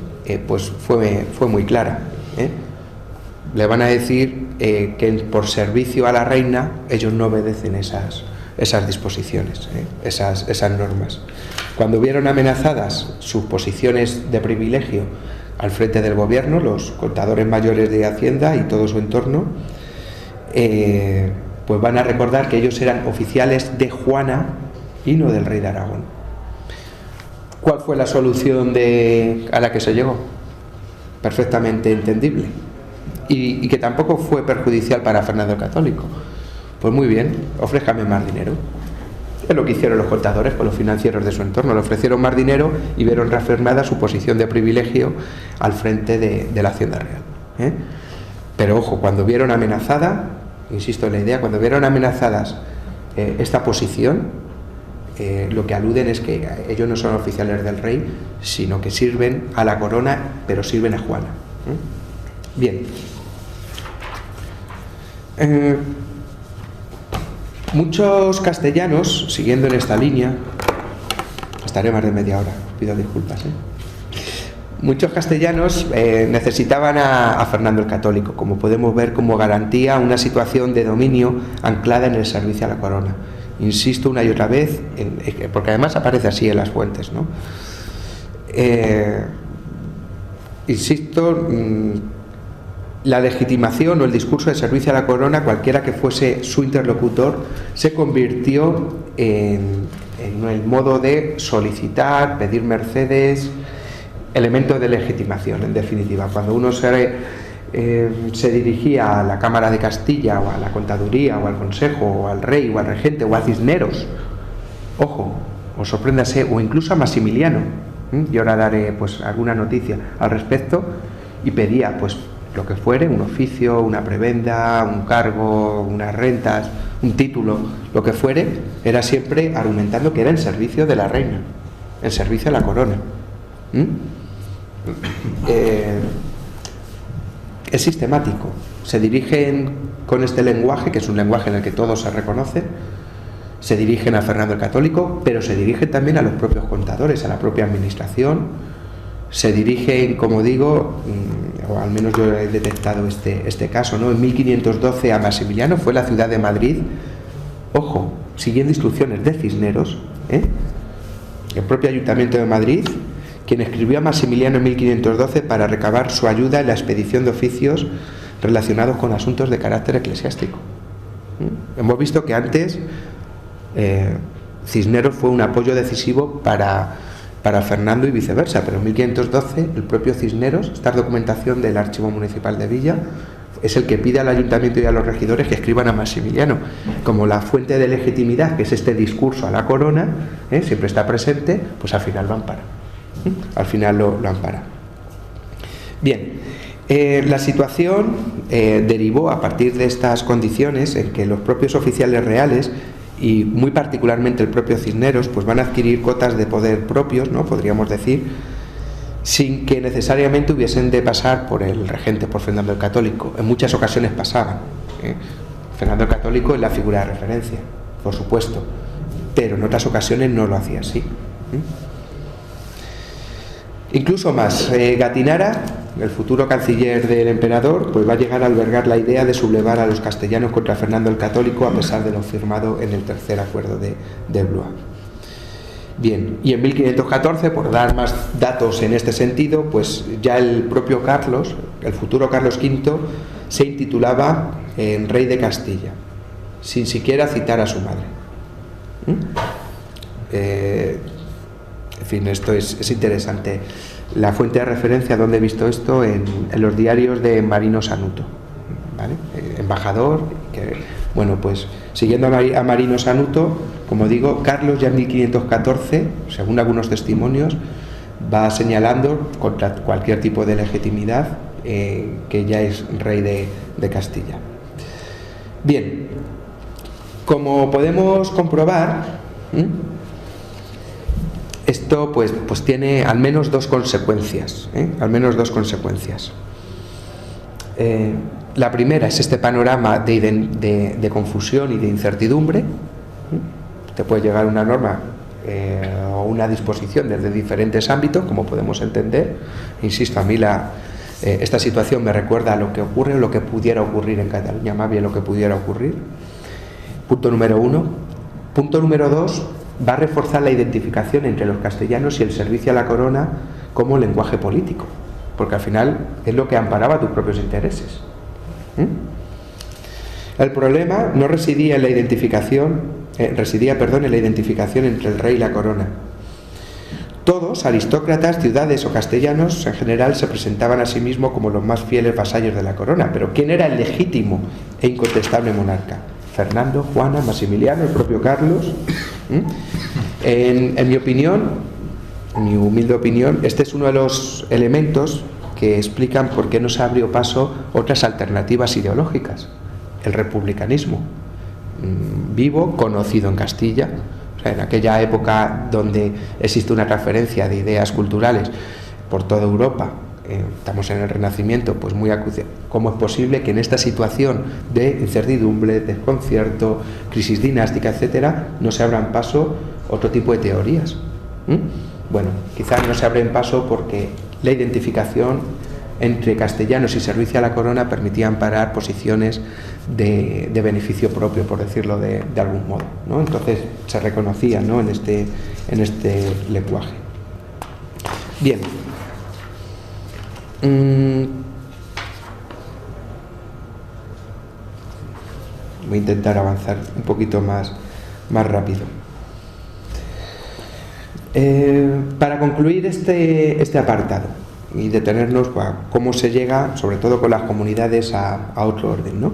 Speaker 2: pues fue muy clara, Le van a decir que por servicio a la reina ellos no obedecen esas disposiciones, esas normas. Cuando vieron amenazadas sus posiciones de privilegio al frente del gobierno, los contadores mayores de Hacienda y todo su entorno, pues van a recordar que ellos eran oficiales de Juana y no del rey de Aragón. ¿Cuál fue la solución a la que se llegó? Perfectamente entendible y que tampoco fue perjudicial para Fernando el Católico. Pues muy bien, ofrézcame más dinero. Es lo que hicieron los contadores con los financieros de su entorno. Le ofrecieron más dinero y vieron reafirmada su posición de privilegio al frente de la Hacienda Real. Pero ojo, cuando vieron amenazada, insisto en la idea, cuando vieron amenazadas esta posición, lo que aluden es que ellos no son oficiales del rey, sino que sirven a la corona, pero sirven a Juana. Bien. Muchos castellanos, siguiendo en esta línea, estaré más de media hora, pido disculpas, Muchos castellanos necesitaban a Fernando el Católico, como podemos ver, como garantía una situación de dominio anclada en el servicio a la corona. Insisto una y otra vez, porque además aparece así en las fuentes, ¿no? Insisto, la legitimación o el discurso de servicio a la corona, cualquiera que fuese su interlocutor, se convirtió en el modo de solicitar, pedir mercedes, elemento de legitimación, en definitiva. Cuando uno se dirigía a la Cámara de Castilla o a la Contaduría o al Consejo o al Rey o al Regente o a Cisneros, ojo, o sorpréndase, o incluso a Maximiliano, yo ahora daré pues alguna noticia al respecto, y pedía pues lo que fuere, un oficio, una prebenda, un cargo, unas rentas, un título, lo que fuere, era siempre argumentando que era en servicio de la reina, en servicio a la corona. Es sistemático, se dirigen con este lenguaje, que es un lenguaje en el que todos se reconocen, se dirigen a Fernando el Católico, pero se dirigen también a los propios contadores, a la propia administración, se dirigen, como digo, o al menos yo he detectado este caso, ¿no? En 1512 a Maximiliano, fue la ciudad de Madrid, ojo, siguiendo instrucciones de Cisneros, el propio Ayuntamiento de Madrid, quien escribió a Maximiliano en 1512 para recabar su ayuda en la expedición de oficios relacionados con asuntos de carácter eclesiástico. Hemos visto que antes Cisneros fue un apoyo decisivo para Fernando y viceversa, pero en 1512 el propio Cisneros, esta documentación del Archivo Municipal de Villa, es el que pide al ayuntamiento y a los regidores que escriban a Maximiliano. Como la fuente de legitimidad, que es este discurso a la corona, siempre está presente, pues al final lo ampara. Al final lo ampara. Bien, la situación derivó a partir de estas condiciones en que los propios oficiales reales, y muy particularmente el propio Cisneros, pues van a adquirir cotas de poder propios, ¿no? Podríamos decir, sin que necesariamente hubiesen de pasar por el regente, por Fernando el Católico. En muchas ocasiones pasaban. Fernando el Católico es la figura de referencia, por supuesto, pero en otras ocasiones no lo hacía así. Incluso más, Gattinara, el futuro canciller del emperador, pues va a llegar a albergar la idea de sublevar a los castellanos contra Fernando el Católico, a pesar de lo firmado en el tercer acuerdo de Blois. Bien, y en 1514, por dar más datos en este sentido, pues ya el propio Carlos, el futuro Carlos V, se intitulaba rey de Castilla, sin siquiera citar a su madre. En fin, esto es interesante. La fuente de referencia donde he visto esto, en los diarios de Marino Sanuto, ¿vale? Embajador, que, bueno, pues siguiendo a Marino Sanuto, como digo, Carlos ya en 1514, según algunos testimonios, va señalando contra cualquier tipo de legitimidad que ya es rey de Castilla. Bien, como podemos comprobar, esto pues tiene al menos dos consecuencias, al menos dos consecuencias. La primera es este panorama de confusión y de incertidumbre. Te puede llegar una norma o una disposición desde diferentes ámbitos, como podemos entender. Insisto, a mí esta situación me recuerda a lo que ocurre o lo que pudiera ocurrir en Cataluña, más bien lo que pudiera ocurrir. Punto número uno. Punto número dos, va a reforzar la identificación entre los castellanos y el servicio a la corona como lenguaje político, porque al final es lo que amparaba tus propios intereses. El problema no residía en la identificación, en la identificación entre el rey y la corona. Todos, aristócratas, ciudades o castellanos, en general se presentaban a sí mismos como los más fieles vasallos de la corona, pero ¿quién era el legítimo e incontestable monarca? Fernando, Juana, Maximiliano, el propio Carlos. En mi opinión, en mi humilde opinión, este es uno de los elementos que explican por qué no se abrió paso otras alternativas ideológicas. El republicanismo, vivo, conocido en Castilla, o sea, en aquella época donde existe una transferencia de ideas culturales por toda Europa. Estamos en el Renacimiento, pues muy acuciante. ¿Cómo es posible que en esta situación de incertidumbre, desconcierto, crisis dinástica, etcétera, no se abran paso otro tipo de teorías? Bueno, quizás no se abren paso porque la identificación entre castellanos y servicio a la corona permitía amparar posiciones de beneficio propio, por decirlo de algún modo, ¿no? Entonces se reconocía, ¿no?, en este lenguaje. Bien. Voy a intentar avanzar un poquito más rápido. Para concluir este apartado y detenernos a cómo se llega, sobre todo con las comunidades, a otro orden, ¿no?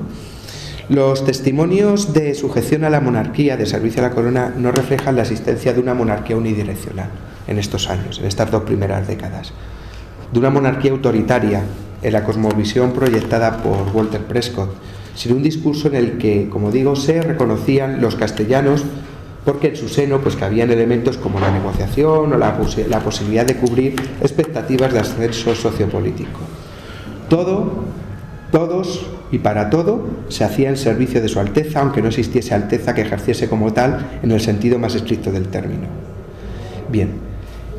Speaker 2: Los testimonios de sujeción a la monarquía, de servicio a la corona, no reflejan la existencia de una monarquía unidireccional en estos años, en estas dos primeras décadas, de una monarquía autoritaria en la cosmovisión proyectada por Walter Prescott, sino un discurso en el que, como digo, se reconocían los castellanos porque en su seno pues cabían elementos como la negociación o la posibilidad de cubrir expectativas de ascenso sociopolítico. Todos y para todo se hacía en servicio de su Alteza, aunque no existiese Alteza que ejerciese como tal en el sentido más estricto del término. Bien.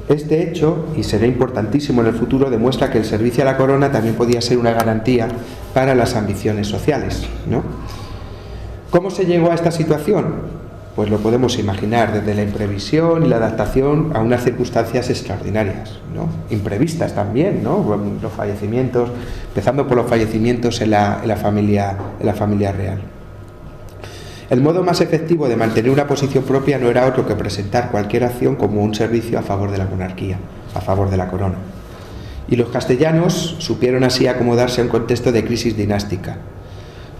Speaker 2: Este hecho, y será importantísimo en el futuro, demuestra que el servicio a la corona también podía ser una garantía para las ambiciones sociales, ¿no? ¿Cómo se llegó a esta situación? Pues lo podemos imaginar desde la imprevisión y la adaptación a unas circunstancias extraordinarias, ¿no? Imprevistas también, ¿no? Los fallecimientos, empezando por los fallecimientos en la familia real. El modo más efectivo de mantener una posición propia no era otro que presentar cualquier acción como un servicio a favor de la monarquía, a favor de la corona. Y los castellanos supieron así acomodarse a un contexto de crisis dinástica.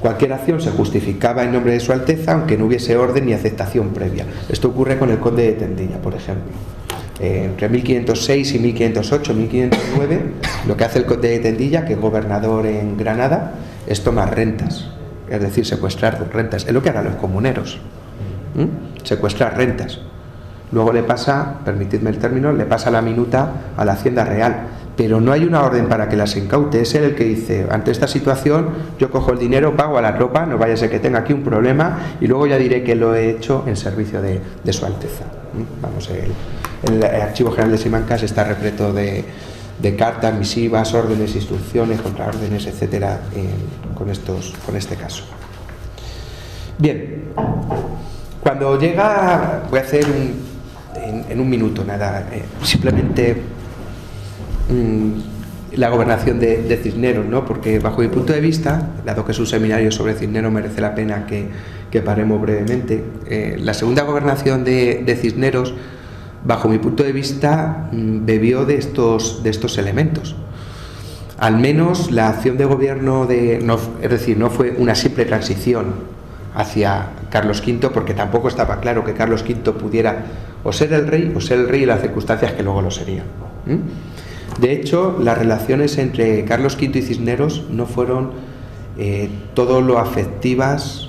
Speaker 2: Cualquier acción se justificaba en nombre de su Alteza, aunque no hubiese orden ni aceptación previa. Esto ocurre con el conde de Tendilla, por ejemplo. Entre 1506 y 1508, 1509, lo que hace el conde de Tendilla, que es gobernador en Granada, es tomar rentas. Es decir, secuestrar rentas. Es lo que harán los comuneros. Secuestrar rentas. Luego le pasa, permitidme el término, le pasa la minuta a la Hacienda Real. pero no hay una orden para que las incaute. Es él el que dice, ante esta situación yo cojo el dinero, pago a la tropa, no vaya a ser que tenga aquí un problema, y luego ya diré que lo he hecho en servicio de Su Alteza. Vamos, el Archivo General de Simancas está repleto de cartas, misivas, órdenes, instrucciones, contraórdenes, etcétera, con este caso. Bien, cuando llega, voy a hacer en un minuto, nada, simplemente la gobernación de Cisneros, ¿no? Porque bajo mi punto de vista, dado que es un seminario sobre Cisneros, merece la pena que paremos brevemente. La segunda gobernación de Cisneros, bajo mi punto de vista, bebió de estos elementos. Al menos la acción de gobierno es decir, no fue una simple transición hacia Carlos V, porque tampoco estaba claro que Carlos V pudiera o ser el rey en las circunstancias que luego lo sería. De hecho, las relaciones entre Carlos V y Cisneros no fueron todo lo afectivas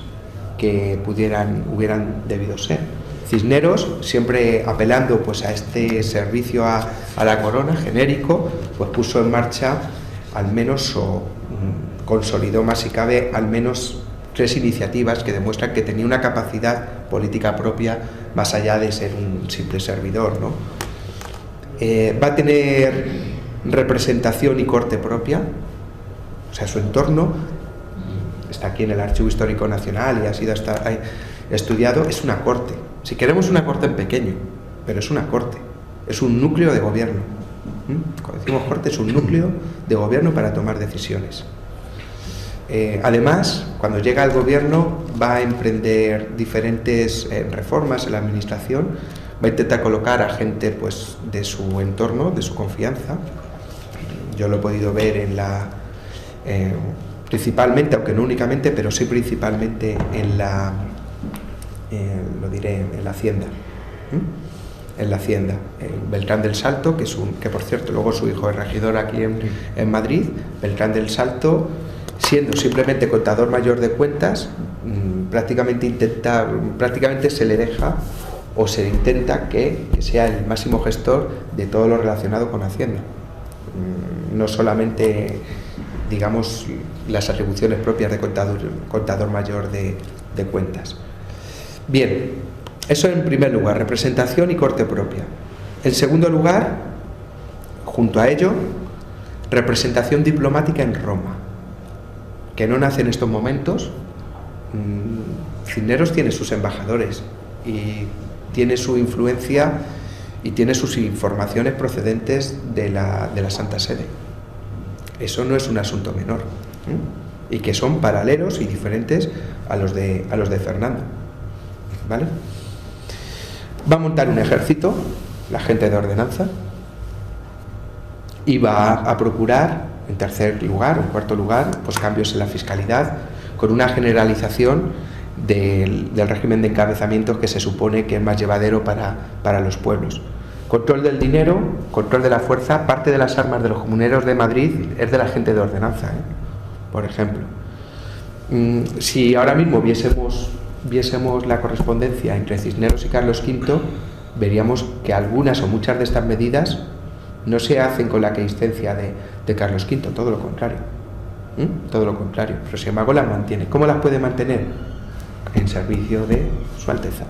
Speaker 2: que hubieran debido ser. Cisneros, siempre apelando pues a este servicio a la corona genérico, pues puso en marcha al menos, o consolidó más si cabe, al menos 3 iniciativas que demuestran que tenía una capacidad política propia más allá de ser un simple servidor, ¿no? Va a tener representación y corte propia, o sea, su entorno está aquí en el Archivo Histórico Nacional y ha sido estudiado, es una corte. Si queremos una corte en pequeño, pero es una corte, es un núcleo de gobierno. Cuando decimos corte, es un núcleo de gobierno para tomar decisiones. Además, cuando llega al gobierno, va a emprender diferentes reformas en la administración, va a intentar colocar a gente pues, de su entorno, de su confianza. Yo lo he podido ver principalmente, aunque no únicamente, pero sí principalmente en la Hacienda. En la Hacienda. Beltrán del Salto, que por cierto luego su hijo es regidor aquí en Madrid. Beltrán del Salto, siendo simplemente contador mayor de cuentas, prácticamente se le deja o se intenta que sea el máximo gestor de todo lo relacionado con Hacienda. No solamente, digamos, las atribuciones propias de contador mayor de cuentas. Bien, eso en primer lugar, representación y corte propia. En segundo lugar, junto a ello, representación diplomática en Roma, que no nace en estos momentos. Cisneros tiene sus embajadores y tiene su influencia y tiene sus informaciones procedentes de la Santa Sede. Eso no es un asunto menor, y que son paralelos y diferentes a los de Fernando, ¿vale? Va a montar un ejército, la gente de ordenanza, y va a procurar, en tercer lugar, en cuarto lugar, pues cambios en la fiscalidad, con una generalización del régimen de encabezamientos que se supone que es más llevadero para los pueblos. Control del dinero, control de la fuerza. Parte de las armas de los comuneros de Madrid es de la gente de ordenanza, por ejemplo. Si ahora mismo viésemos la correspondencia entre Cisneros y Carlos V, veríamos que algunas o muchas de estas medidas no se hacen con la aquiescencia de Carlos V, todo lo contrario. Todo lo contrario, pero sin embargo las mantiene. ¿Cómo las puede mantener? En servicio de Su Alteza.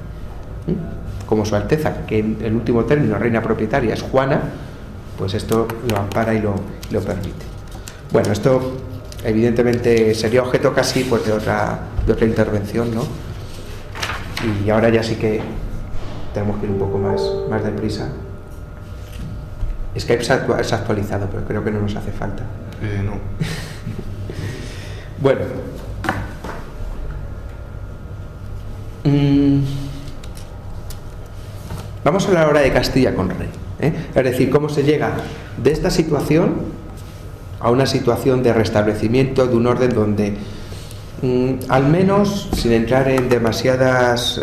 Speaker 2: Como Su Alteza, que en el último término reina propietaria es Juana, pues esto lo ampara y lo permite. Bueno, esto evidentemente sería objeto casi pues, de otra intervención, ¿no? Y ahora ya sí que tenemos que ir un poco más deprisa. Skype se ha actualizado, pero creo que no nos hace falta.
Speaker 1: No.
Speaker 2: Bueno. Vamos a hablar ahora de Castilla con rey, es decir, cómo se llega de esta situación a una situación de restablecimiento de un orden donde al menos sin entrar en demasiados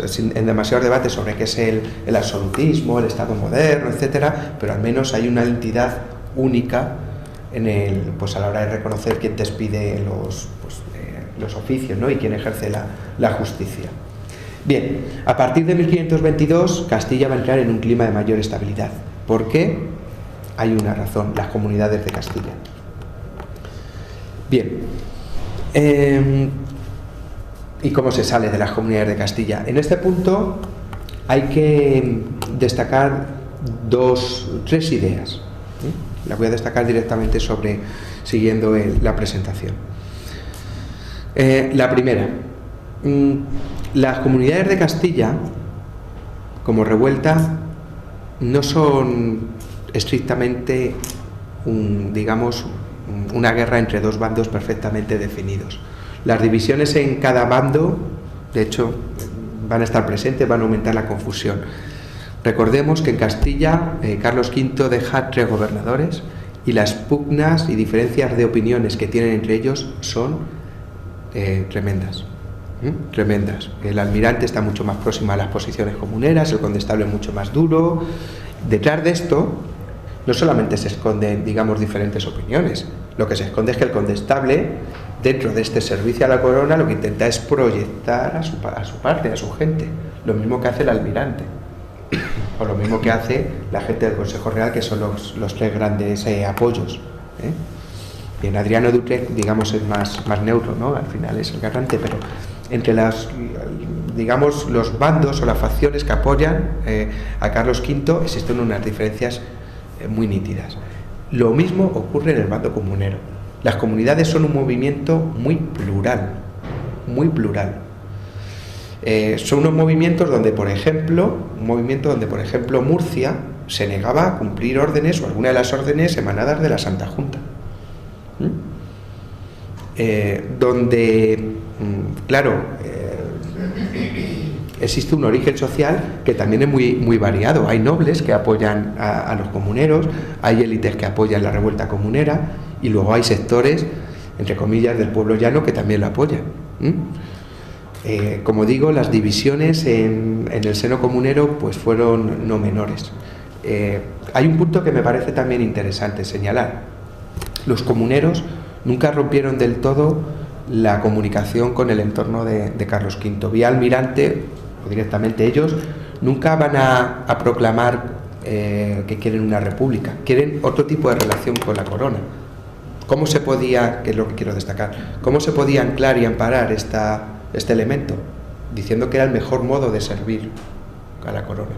Speaker 2: debates sobre qué es el absolutismo, el Estado moderno, etcétera, pero al menos hay una entidad única pues a la hora de reconocer quién te expide los oficios, ¿no? Y quién ejerce la justicia. Bien, a partir de 1522 Castilla va a entrar en un clima de mayor estabilidad. ¿Por qué? hay una razón: las comunidades de Castilla. Bien, ¿y cómo se sale de las comunidades de Castilla? En este punto hay que destacar tres ideas. Las voy a destacar directamente siguiendo la presentación. La primera, las comunidades de Castilla, como revuelta, no son estrictamente una guerra entre dos bandos perfectamente definidos. Las divisiones en cada bando, de hecho, van a estar presentes, van a aumentar la confusión. Recordemos que en Castilla Carlos V deja 3 gobernadores y las pugnas y diferencias de opiniones que tienen entre ellos son tremendas. Tremendas. El almirante está mucho más próximo a las posiciones comuneras, el condestable es mucho más duro. Detrás de esto no solamente se esconden, diferentes opiniones. Lo que se esconde es que el condestable, dentro de este servicio a la corona, lo que intenta es proyectar a su parte, a su gente. Lo mismo que hace el almirante. O lo mismo que hace la gente del Consejo Real, que son los 3 grandes apoyos. Bien, Adriano Duque, es más neutro, ¿no? Al final es el garante, pero entre los bandos o las facciones que apoyan a Carlos V existen unas diferencias muy nítidas. Lo mismo ocurre en el bando comunero. Las comunidades son un movimiento muy plural, muy plural. Son unos movimientos donde, por ejemplo, Murcia se negaba a cumplir órdenes o alguna de las órdenes emanadas de la Santa Junta. Existe un origen social que también es muy variado. Hay nobles que apoyan a los comuneros, hay élites que apoyan la revuelta comunera y luego hay sectores, entre comillas, del pueblo llano que también la apoyan. Como digo, las divisiones en el seno comunero pues fueron no menores. Hay un punto que me parece también interesante señalar. Los comuneros nunca rompieron del todo la comunicación con el entorno de Carlos V. Vía almirante, o directamente ellos, nunca van a proclamar que quieren una república, quieren otro tipo de relación con la corona. ¿Cómo se podía, que es lo que quiero destacar, cómo se podía anclar y amparar este elemento? Diciendo que era el mejor modo de servir a la corona.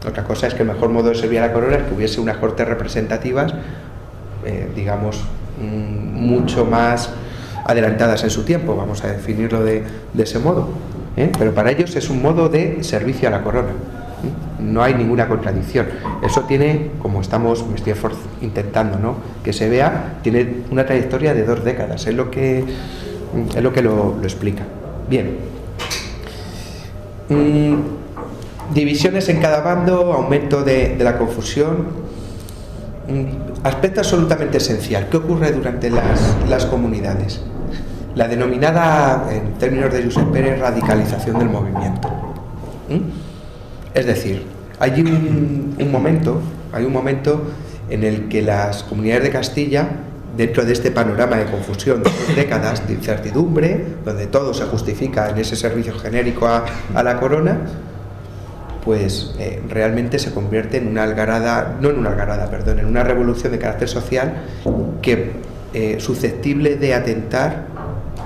Speaker 2: Otra cosa es que el mejor modo de servir a la corona es que hubiese unas cortes representativas, mucho más adelantadas en su tiempo, vamos a definirlo de ese modo. Pero para ellos es un modo de servicio a la corona. No hay ninguna contradicción. Eso tiene, como me estoy intentando, ¿no?, que se vea, tiene una trayectoria de 2 décadas. Es lo que lo explica. Bien. Divisiones en cada bando, aumento de la confusión. Aspecto absolutamente esencial. ¿Qué ocurre durante las comunidades? La denominada, en términos de Josep Pérez, radicalización del movimiento. Es decir, hay un momento en el que las comunidades de Castilla, dentro de este panorama de confusión de 2 décadas de incertidumbre, donde todo se justifica en ese servicio genérico a la corona, pues realmente se convierte en una en una revolución de carácter social que susceptible de atentar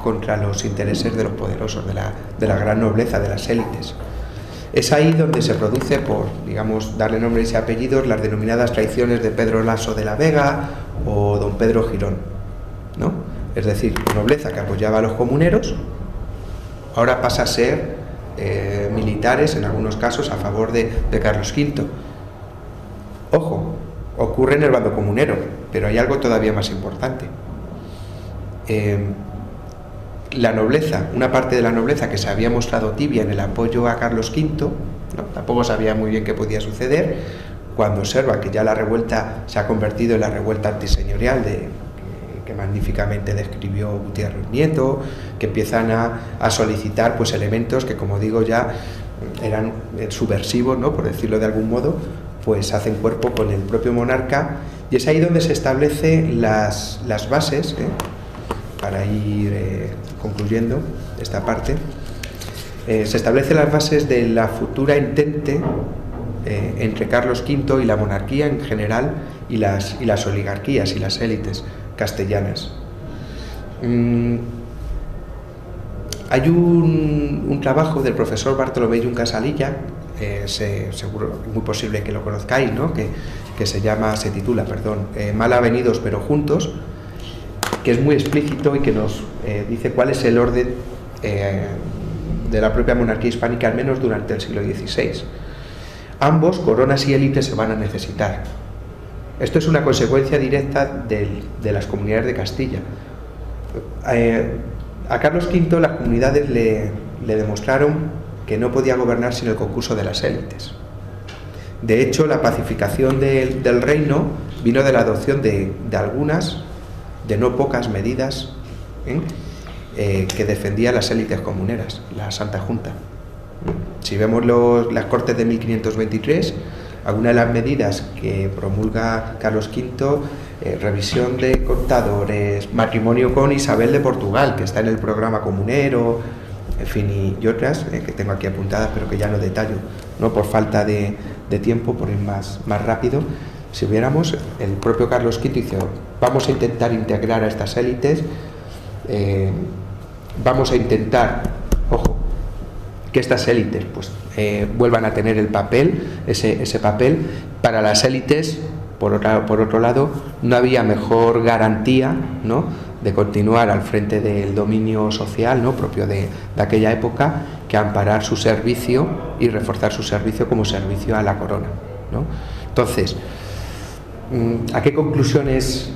Speaker 2: contra los intereses de los poderosos, de la gran nobleza, de las élites. Es ahí donde se produce, por, darle nombres y apellidos, las denominadas traiciones de Pedro Laso de la Vega o don Pedro Girón, ¿no? Es decir, nobleza que apoyaba a los comuneros, ahora pasa a ser militares, en algunos casos, a favor de Carlos V. Ojo, ocurre en el bando comunero, pero hay algo todavía más importante. La nobleza, una parte de la nobleza que se había mostrado tibia en el apoyo a Carlos V, ¿no?, tampoco sabía muy bien qué podía suceder, cuando observa que ya la revuelta se ha convertido en la revuelta antiseñorial que magníficamente describió Gutiérrez Nieto, que empiezan a solicitar pues elementos que, como digo, ya eran subversivos, ¿no?, por decirlo de algún modo, pues hacen cuerpo con el propio monarca, y es ahí donde se establecen las bases, para ir concluyendo esta parte, se establecen las bases de la futura entente entre Carlos V y la monarquía en general y las oligarquías y las élites castellanas. Hay un trabajo del profesor Bartolomé Yunca Salilla, seguro, muy posible que lo conozcáis, ¿no? que se titula, Mal avenidos pero juntos, que es muy explícito y que nos dice cuál es el orden de la propia monarquía hispánica, al menos durante el siglo XVI. Ambos, coronas y élites, se van a necesitar. Esto es una consecuencia directa de las comunidades de Castilla. A Carlos V las comunidades le demostraron que no podía gobernar sin el concurso de las élites. De hecho, la pacificación del reino vino de la adopción de algunas, de no pocas medidas que defendían las élites comuneras, la Santa Junta. Si vemos las Cortes de 1523, algunas de las medidas que promulga Carlos V, revisión de contadores, matrimonio con Isabel de Portugal, que está en el programa comunero, en fin, y otras que tengo aquí apuntadas, pero que ya no detallo, no por falta de tiempo, por ir más rápido. Si hubiéramos, el propio Carlos V dice, vamos a intentar integrar a estas élites, vamos a intentar, ojo, que estas élites pues vuelvan a tener el papel, ese papel. Para las élites, por otro lado, no había mejor garantía, ¿no?, de continuar al frente del dominio social, ¿no?, propio de aquella época, que amparar su servicio y reforzar su servicio como servicio a la corona, ¿no? Entonces, ¿a qué conclusiones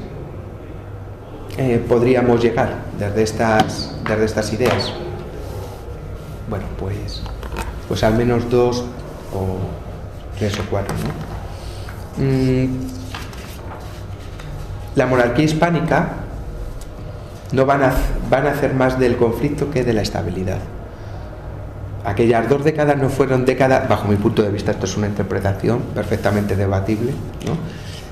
Speaker 2: podríamos llegar desde estas ideas? Bueno, pues al menos 2 o 3 o 4, ¿no? La monarquía hispánica no van a hacer más del conflicto que de la estabilidad. Aquellas 2 décadas no fueron décadas, bajo mi punto de vista, esto es una interpretación perfectamente debatible, ¿no?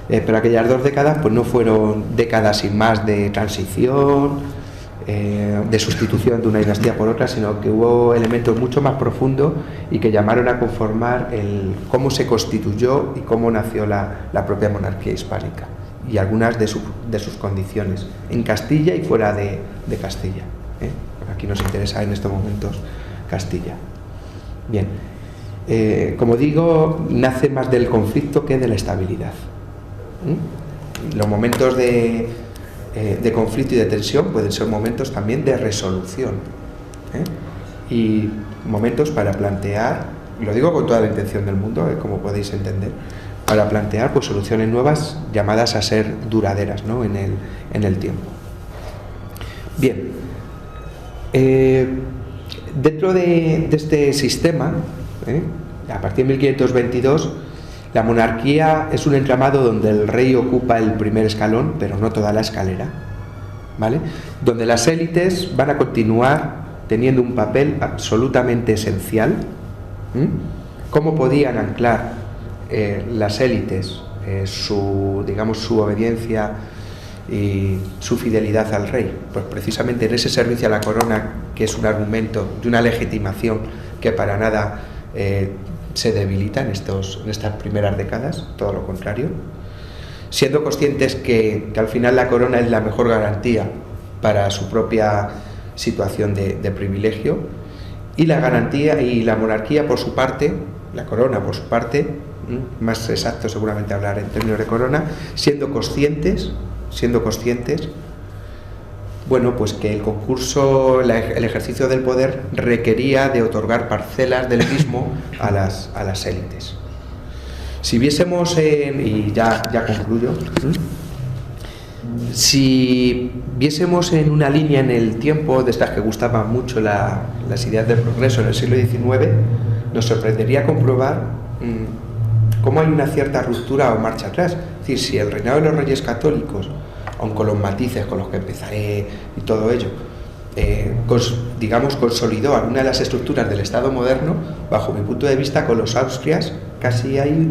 Speaker 2: Pero aquellas 2 décadas pues no fueron décadas sin más de transición, de sustitución de una dinastía por otra, sino que hubo elementos mucho más profundos y que llamaron a conformar cómo se constituyó y cómo nació la propia monarquía hispánica y algunas de sus condiciones en Castilla y fuera de Castilla. Aquí nos interesa en estos momentos Castilla. Bien, como digo, nace más del conflicto que de la estabilidad. Los momentos de conflicto y de tensión pueden ser momentos también de resolución, y momentos para plantear, y lo digo con toda la intención del mundo, como podéis entender, para plantear pues soluciones nuevas llamadas a ser duraderas, ¿no?, en el tiempo. Bien, dentro de este sistema, a partir de 1522, la monarquía es un entramado donde el rey ocupa el primer escalón, pero no toda la escalera, ¿vale? Donde las élites van a continuar teniendo un papel absolutamente esencial. ¿Cómo podían anclar las élites su obediencia y su fidelidad al rey? Pues precisamente en ese servicio a la corona, que es un argumento de una legitimación que para nada se debilita en estas primeras décadas, todo lo contrario, siendo conscientes que al final la corona es la mejor garantía para su propia situación de privilegio, y la garantía y la monarquía por su parte, la corona por su parte, más exacto seguramente hablar en términos de corona, siendo conscientes, bueno, pues que el concurso, el ejercicio del poder requería de otorgar parcelas del mismo a las élites. Si viésemos y ya concluyo, si viésemos en una línea en el tiempo, de estas que gustaban mucho las ideas del progreso en el siglo XIX, nos sorprendería comprobar cómo hay una cierta ruptura o marcha atrás. Es decir, si el reinado de los reyes católicos, aun con los matices con los que empezaré y todo ello, consolidó alguna de las estructuras del Estado moderno, bajo mi punto de vista, con los Austrias casi hay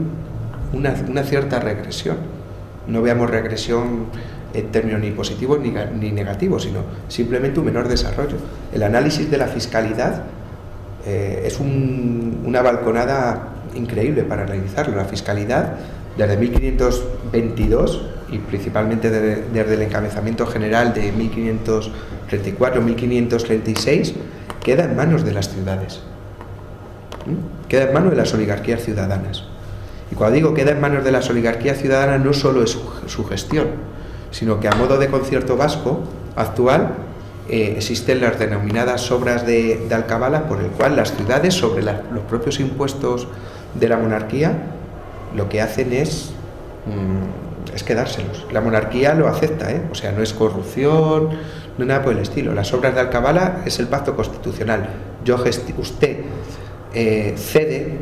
Speaker 2: una cierta regresión. No veamos regresión en términos ni positivos ni negativos, sino simplemente un menor desarrollo. El análisis de la fiscalidad es una balconada increíble para analizarlo. La fiscalidad, desde 1522 y principalmente desde el encabezamiento general de 1534-1536, queda en manos de las ciudades, queda en manos de las oligarquías ciudadanas. Y cuando digo queda en manos de las oligarquías ciudadanas, no solo es su gestión, sino que a modo de concierto vasco actual existen las denominadas obras de alcabala, por el cual las ciudades, sobre los propios impuestos de la monarquía, lo que hacen es quedárselos. La monarquía lo acepta, o sea, no es corrupción, no nada por el estilo. Las obras de alcabala es el pacto constitucional. Usted cede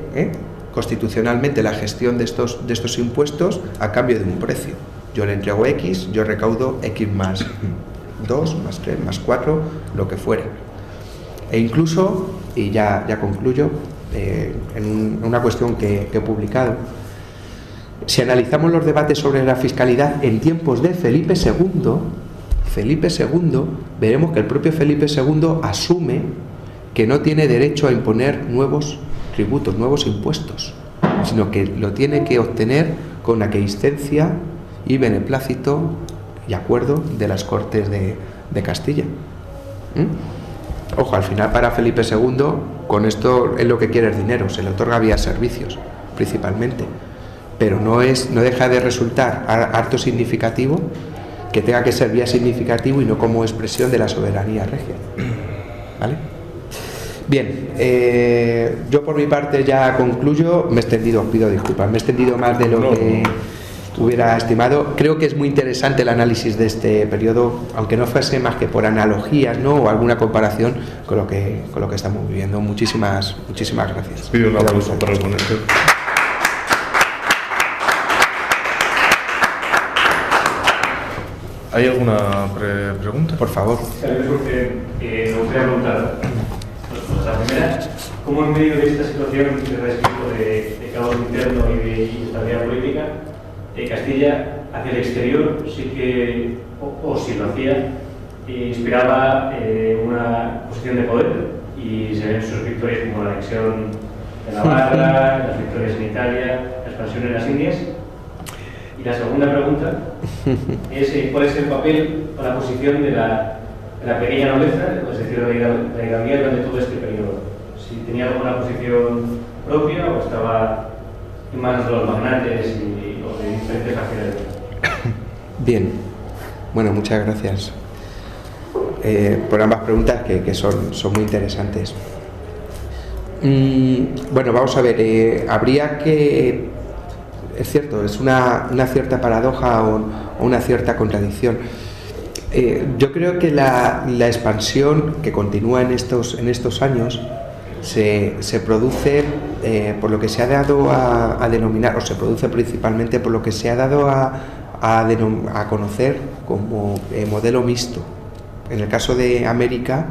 Speaker 2: constitucionalmente la gestión de estos impuestos a cambio de un precio. Yo le entrego X, yo recaudo X más 2, más 3, más 4, lo que fuera. E incluso, y ya concluyo, en una cuestión que he publicado, si analizamos los debates sobre la fiscalidad en tiempos de Felipe II, veremos que el propio Felipe II asume que no tiene derecho a imponer nuevos tributos, nuevos impuestos, sino que lo tiene que obtener con aquiescencia y beneplácito y acuerdo de las Cortes de Castilla. Ojo, al final para Felipe II, con esto es lo que quiere el dinero, se le otorga vía servicios, principalmente, pero no deja de resultar harto significativo que tenga que ser vía significativo y no como expresión de la soberanía regia. ¿Vale? Bien, yo por mi parte ya concluyo. Me he extendido, os pido disculpas, me he extendido más de lo que hubiera estimado. Creo que es muy interesante el análisis de este periodo, aunque no fuese más que por analogías, ¿no?, o alguna comparación con lo que estamos viviendo. Muchísimas gracias.
Speaker 1: Pido un aplauso para el ponente. ¿Hay alguna pregunta?
Speaker 2: Por favor.
Speaker 3: Me gustaría preguntar, la primera, ¿cómo en medio de esta situación de respeto de caos interno y de inestabilidad política, Castilla hacia el exterior sí que, o si lo hacía, inspiraba una posición de poder, y se ven sus victorias como la anexión de Navarra, las victorias en Italia, la expansión en las Indias? Y la segunda pregunta es cuál es el papel o la posición de la pequeña nobleza, es decir, la hidalguía, durante todo este periodo. Si tenía alguna posición propia o estaba en manos de los magnates o de diferentes facciones.
Speaker 2: Bien, bueno, muchas gracias por ambas preguntas que son muy interesantes. Bueno, vamos a ver, habría que... Es cierto, es una cierta paradoja o una cierta contradicción. Yo creo que la expansión que continúa en estos años se produce por lo que se ha dado a denominar, o se produce principalmente por lo que se ha dado a conocer como modelo mixto. En el caso de América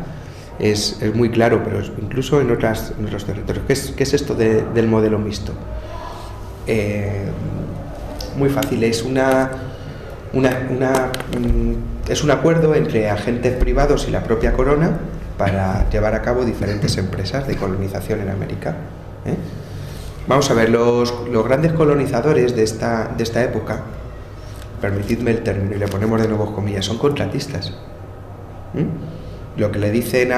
Speaker 2: es muy claro, pero incluso en otros territorios. ¿Qué es esto del modelo mixto? Muy fácil, es un acuerdo entre agentes privados y la propia corona para llevar a cabo diferentes empresas de colonización en América. Vamos a ver, los grandes colonizadores de esta época, permitidme el término y le ponemos de nuevo comillas, son contratistas. Lo que le dicen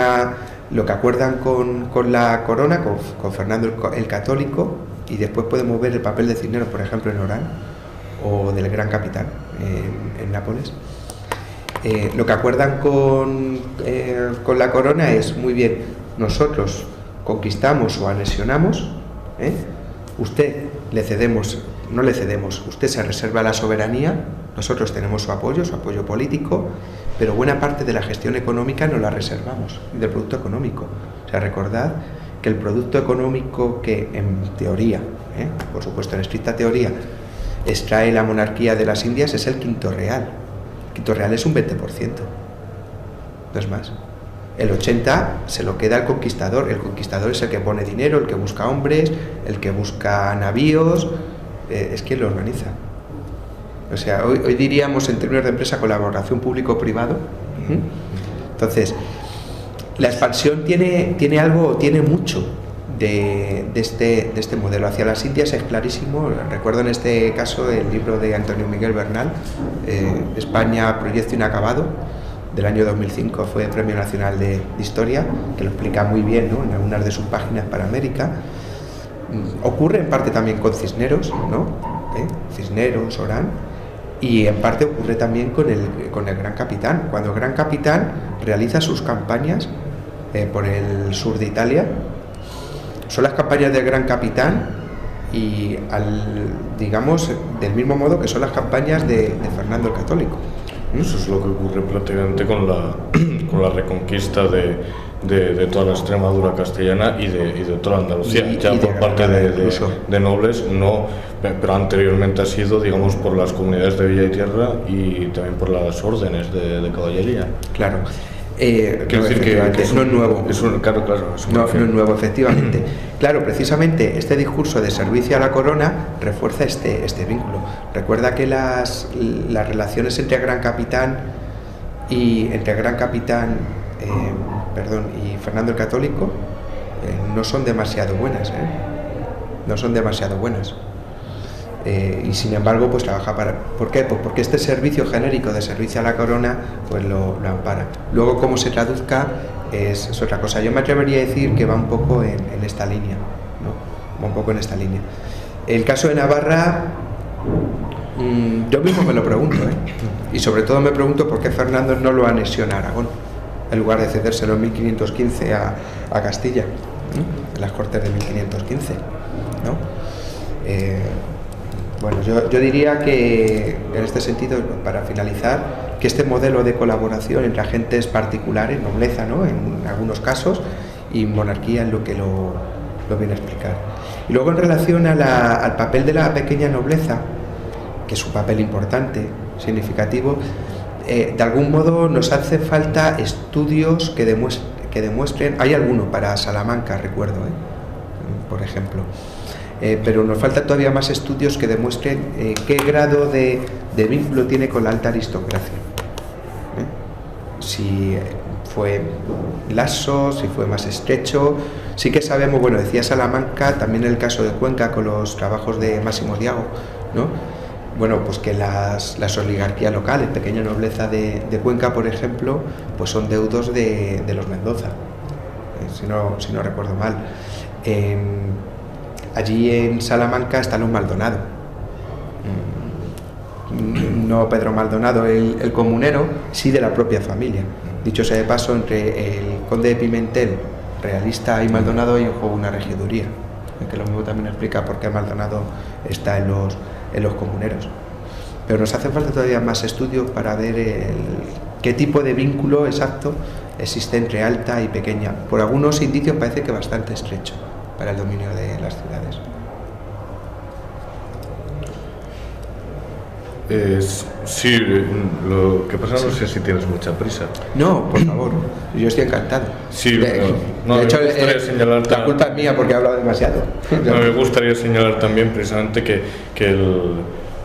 Speaker 2: lo que acuerdan con la corona, con Fernando el Católico, y después podemos ver el papel de Cisneros, por ejemplo, en Orán, o del Gran Capitán en Nápoles. Lo que acuerdan con la corona es, muy bien, nosotros conquistamos o anexionamos, usted no le cedemos, usted se reserva la soberanía, nosotros tenemos su apoyo político, pero buena parte de la gestión económica no la reservamos, del producto económico. O sea, recordad que el producto económico que en teoría, por supuesto en estricta teoría, extrae la monarquía de las Indias es el quinto real. El quinto real es un 20%, no es más. El 80% se lo queda el conquistador es el que pone dinero, el que busca hombres, el que busca navíos, es quien lo organiza. O sea, hoy diríamos en términos de empresa colaboración público-privado. Entonces, la expansión tiene mucho de este modelo. Hacia las Indias es clarísimo. Recuerdo en este caso el libro de Antonio Miguel Bernal, España, proyecto inacabado, del año 2005, fue Premio Nacional de Historia, que lo explica muy bien, ¿no?, en algunas de sus páginas para América. Ocurre en parte también con Cisneros, ¿no? Cisneros, Orán, y en parte ocurre también con el Gran Capitán. Cuando el Gran Capitán realiza sus campañas por el sur de Italia, son las campañas del Gran Capitán y digamos del mismo modo que son las campañas de Fernando el Católico.
Speaker 1: Eso es lo que ocurre prácticamente con la reconquista de toda la Extremadura castellana y de toda Andalucía, ya por parte de nobles, no, pero anteriormente ha sido, digamos, por las comunidades de Villa y Tierra y también por las órdenes de caballería.
Speaker 2: Claro.
Speaker 1: Quiero decir que
Speaker 2: no es nuevo.
Speaker 1: Claro,
Speaker 2: no es nuevo, efectivamente. Claro, precisamente este discurso de servicio a la corona refuerza este vínculo. Recuerda que las relaciones entre el Gran Capitán y Fernando el Católico no son demasiado buenas, no son demasiado buenas. Y sin embargo, pues trabaja para... ¿Por qué? Pues porque este servicio genérico de servicio a la corona pues lo ampara. Luego, cómo se traduzca es otra cosa. Yo me atrevería a decir que va un poco en esta línea, ¿no? Va un poco en esta línea. El caso de Navarra, yo mismo me lo pregunto, y sobre todo me pregunto por qué Fernando no lo anexiona a Aragón, en lugar de cedérselo en 1515 a Castilla, en las Cortes de 1515, ¿no? Bueno, yo diría que en este sentido, para finalizar, que este modelo de colaboración entre agentes particulares, nobleza, ¿no?, en algunos casos, y monarquía es lo que lo viene a explicar. Y luego en relación al papel de la pequeña nobleza, que es un papel importante, significativo, de algún modo nos hace falta estudios que demuestren, hay alguno para Salamanca, recuerdo, por ejemplo, pero nos falta todavía más estudios que demuestren qué grado de vínculo tiene con la alta aristocracia. Si fue laxo, si fue más estrecho. Sí que sabemos, bueno, decía Salamanca, también el caso de Cuenca con los trabajos de Máximo Diago, ¿no? Bueno, pues que las oligarquías locales, pequeña nobleza de Cuenca, por ejemplo, pues son deudos de los Mendoza, si no recuerdo mal. Allí en Salamanca están los Maldonado, no Pedro Maldonado el comunero, sí de la propia familia. Dicho sea de paso, entre el conde de Pimentel, realista, y Maldonado hay un juego, una regiduría, que lo mismo también explica por qué Maldonado está en los comuneros. Pero nos hace falta todavía más estudios para ver qué tipo de vínculo exacto existe entre alta y pequeña. Por algunos indicios parece que bastante estrecho para el dominio de las ciudades.
Speaker 1: Sí, lo que pasa, no sé si tienes mucha prisa.
Speaker 2: No, por favor, yo estoy encantado.
Speaker 1: Sí,
Speaker 2: de hecho, la culpa es mía porque he hablado demasiado.
Speaker 1: Me gustaría señalar también precisamente que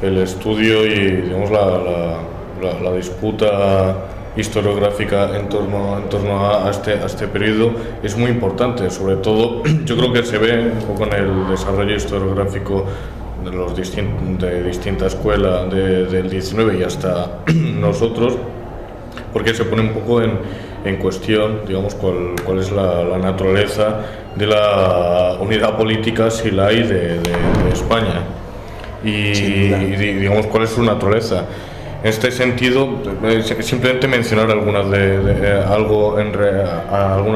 Speaker 1: el estudio y, digamos, la disputa historiográfica en torno a este periodo es muy importante. Sobre todo, yo creo que se ve un poco en el desarrollo historiográfico de distinta escuela del 19 y hasta nosotros, porque se pone un poco en cuestión, digamos, cuál es la naturaleza de la unidad política, si la hay, de España, y digamos cuál es su naturaleza. En este sentido, simplemente mencionar algunas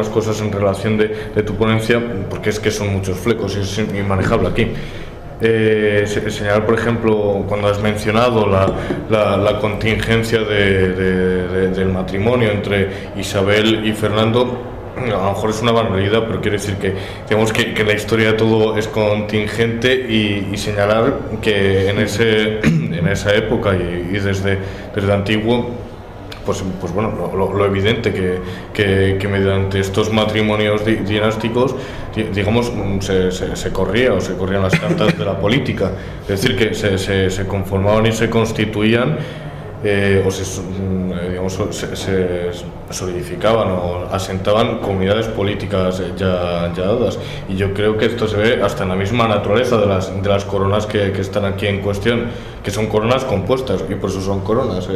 Speaker 1: cosas en relación de tu ponencia, porque es que son muchos flecos y es inmanejable aquí. Señalar, por ejemplo, cuando has mencionado la contingencia del matrimonio entre Isabel y Fernando, a lo mejor es una banalidad, pero quiere decir que digamos que la historia todo es contingente, y señalar que en esa época y desde antiguo, pues bueno, lo evidente que mediante estos matrimonios dinásticos, digamos, se corrían las cartas de la política, es decir, que se conformaban y se constituían, digamos, se solidificaban o asentaban comunidades políticas ya dadas. Y yo creo que esto se ve hasta en la misma naturaleza de las coronas que están aquí en cuestión, que son coronas compuestas, y por eso son coronas.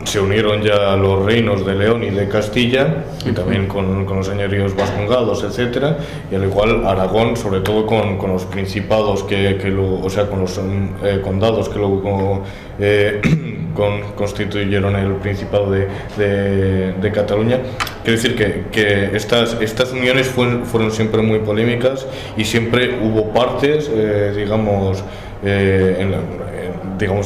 Speaker 1: Se unieron ya los reinos de León y de Castilla, y también con los señoríos vascongados, etcétera, y al igual Aragón, sobre todo con los principados o sea, con los condados que luego constituyeron el Principado de Cataluña. Quiero decir que estas uniones fueron siempre muy polémicas, y siempre hubo partes, digamos,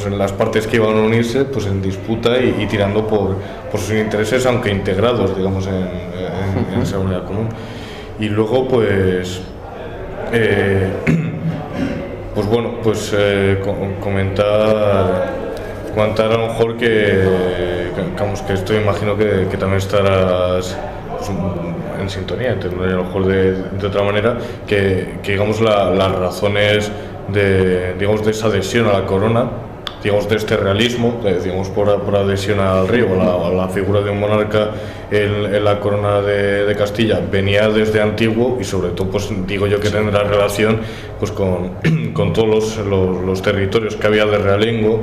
Speaker 1: en las partes que iban a unirse, pues en disputa y tirando por sus intereses, aunque integrados, digamos, en esa unidad común. Y luego, pues bueno, pues comentar a lo mejor que esto imagino que también estarás, pues, en sintonía, entenderé a lo mejor de otra manera, que digamos las razones de esa adhesión a la corona, digamos, de este realismo, digamos, por adhesión al rey o a la figura de un monarca en la corona de Castilla, venía desde antiguo, y sobre todo, pues digo yo que tendrá relación, pues con todos los territorios que había de realengo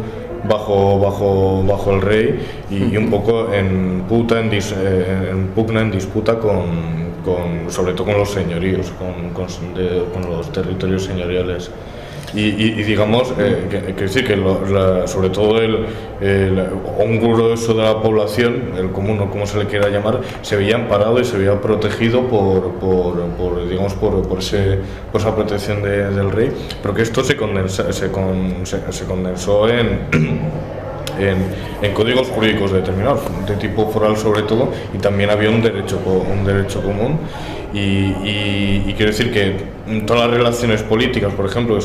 Speaker 1: bajo el rey, y un poco en pugna, en disputa sobre todo con los señoríos, con los territorios señoriales. Y digamos, que decir que sobre todo un grueso de la población, el común o como se le quiera llamar, se veía amparado y se veía protegido por esa protección del rey, pero que esto se condensó en códigos jurídicos determinados, de tipo foral sobre todo, y también había un derecho común. Y quiero decir que todas las relaciones políticas, por ejemplo,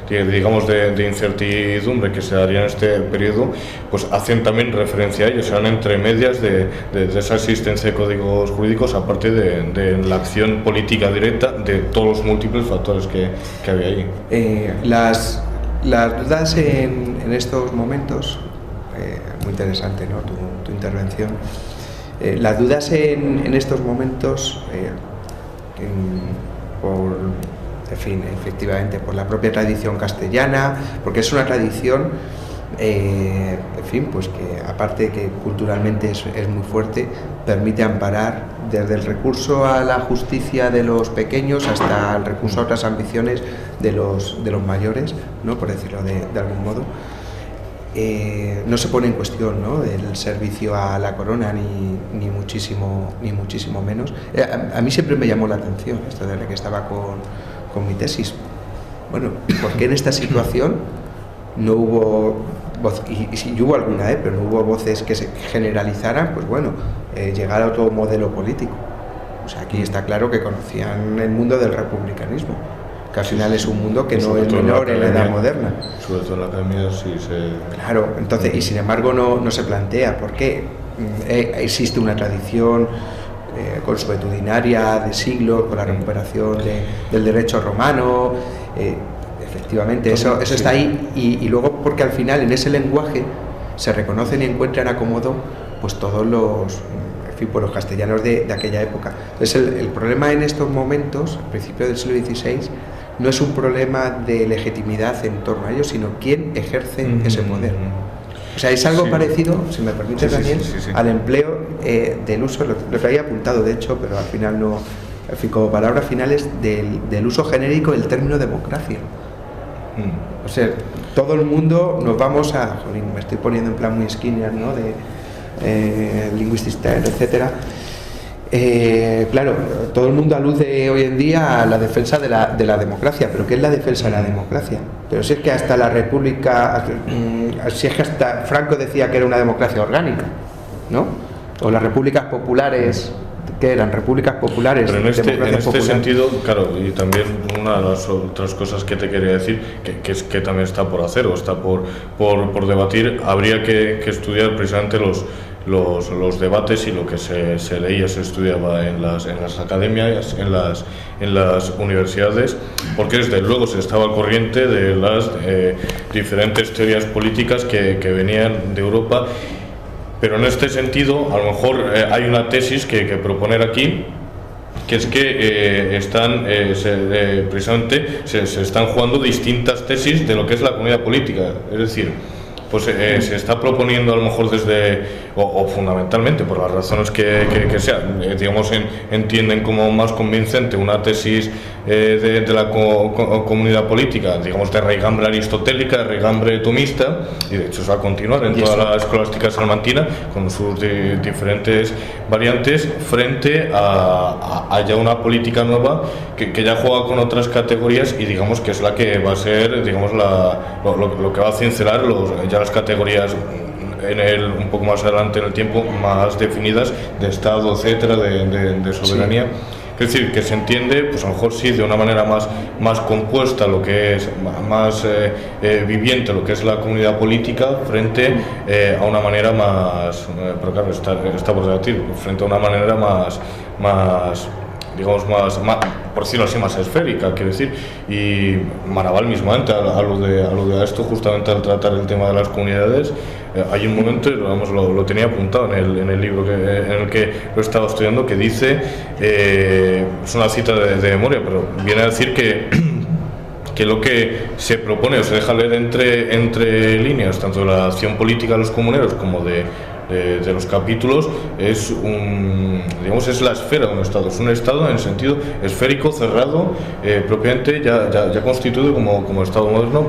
Speaker 1: digamos de incertidumbre que se daría en este periodo, pues hacen también referencia a ello, sean entre medias de esa existencia de códigos jurídicos, aparte de la acción política directa de todos los múltiples factores que había ahí.
Speaker 2: Las dudas en estos momentos, muy interesante, ¿no?, tu intervención. Las dudas en estos momentos, efectivamente, por la propia tradición castellana, porque es una tradición, pues que aparte que culturalmente es muy fuerte, permite amparar desde el recurso a la justicia de los pequeños hasta el recurso a otras ambiciones de los mayores, ¿no?, por decirlo de algún modo. No se pone en cuestión, ¿no?, el servicio a la corona, ni muchísimo menos. A mí siempre me llamó la atención esto desde que estaba con mi tesis. Bueno, ¿por qué en esta situación no hubo voz, y si hubo alguna, pero no hubo voces que se generalizaran, pues bueno, llegar a otro modelo político? O sea, aquí está claro que conocían el mundo del republicanismo, que al final es un mundo que no es menor en la edad moderna.
Speaker 1: Sobre todo en la academia sí se...
Speaker 2: Claro, entonces, y sin embargo no se plantea por qué existe una tradición consuetudinaria de siglos, con la recuperación del derecho romano, efectivamente, eso está ahí, y luego porque al final en ese lenguaje se reconocen y encuentran acomodo pues todos los castellanos de aquella época. Entonces el problema en estos momentos, al principio del siglo XVI, no es un problema de legitimidad en torno a ellos, sino quién ejerce ese poder. O sea, es algo parecido, si me permite, Daniel, al empleo del uso, lo traía apuntado de hecho, pero al final no, en fin, como palabras finales, del uso genérico del término democracia. O sea, todo el mundo nos vamos a, me estoy poniendo en plan muy Skinner, ¿no?, de linguistic style, etcétera. Claro, todo el mundo alude hoy en día a la defensa de la democracia, pero ¿qué es la defensa de la democracia? Pero si es que hasta la República, si es que hasta Franco decía que era una democracia orgánica, ¿no? O las repúblicas populares, que eran repúblicas populares.
Speaker 1: Pero en este sentido, claro, y también una de las otras cosas que te quería decir, que es que también está por hacer o está por debatir, habría que estudiar precisamente los debates y lo que se leía, se estudiaba en las academias, en las universidades, porque desde luego se estaba al corriente de las diferentes teorías políticas que venían de Europa, Pero en este sentido, a lo mejor hay una tesis que proponer aquí, que es que precisamente se están jugando distintas tesis de lo que es la comunidad política. Es decir, pues se está proponiendo a lo mejor o fundamentalmente por las razones que sean, digamos, entienden como más convincente una tesis de la comunidad política, digamos, de raigambre aristotélica, de raigambre tomista, y de hecho eso va a continuar en toda la escolástica salmantina con sus diferentes variantes, frente a ya una política nueva que ya juega con otras categorías, y digamos que es la que va a ser, digamos, lo que va a cincelar ya las categorías un poco más adelante en el tiempo, más definidas, de Estado, etcétera, de soberanía. Es decir, que se entiende, pues a lo mejor sí, de una manera más compuesta, lo que es más viviente, lo que es la comunidad política, frente a una manera más, pero claro, está por debatir, frente a una manera más digamos, más, por decirlo así, más esférica, quiero decir. Y Maraval mismamente alude a esto justamente al tratar el tema de las comunidades. Hay un momento, vamos, lo tenía apuntado en el libro en el que lo he estado estudiando, que dice, es una cita de memoria, pero viene a decir que lo que se propone o se deja leer entre líneas, tanto de la acción política de los comuneros como de los capítulos, es es la esfera de un Estado. Es un Estado en sentido esférico, cerrado, propiamente ya constituido como Estado moderno,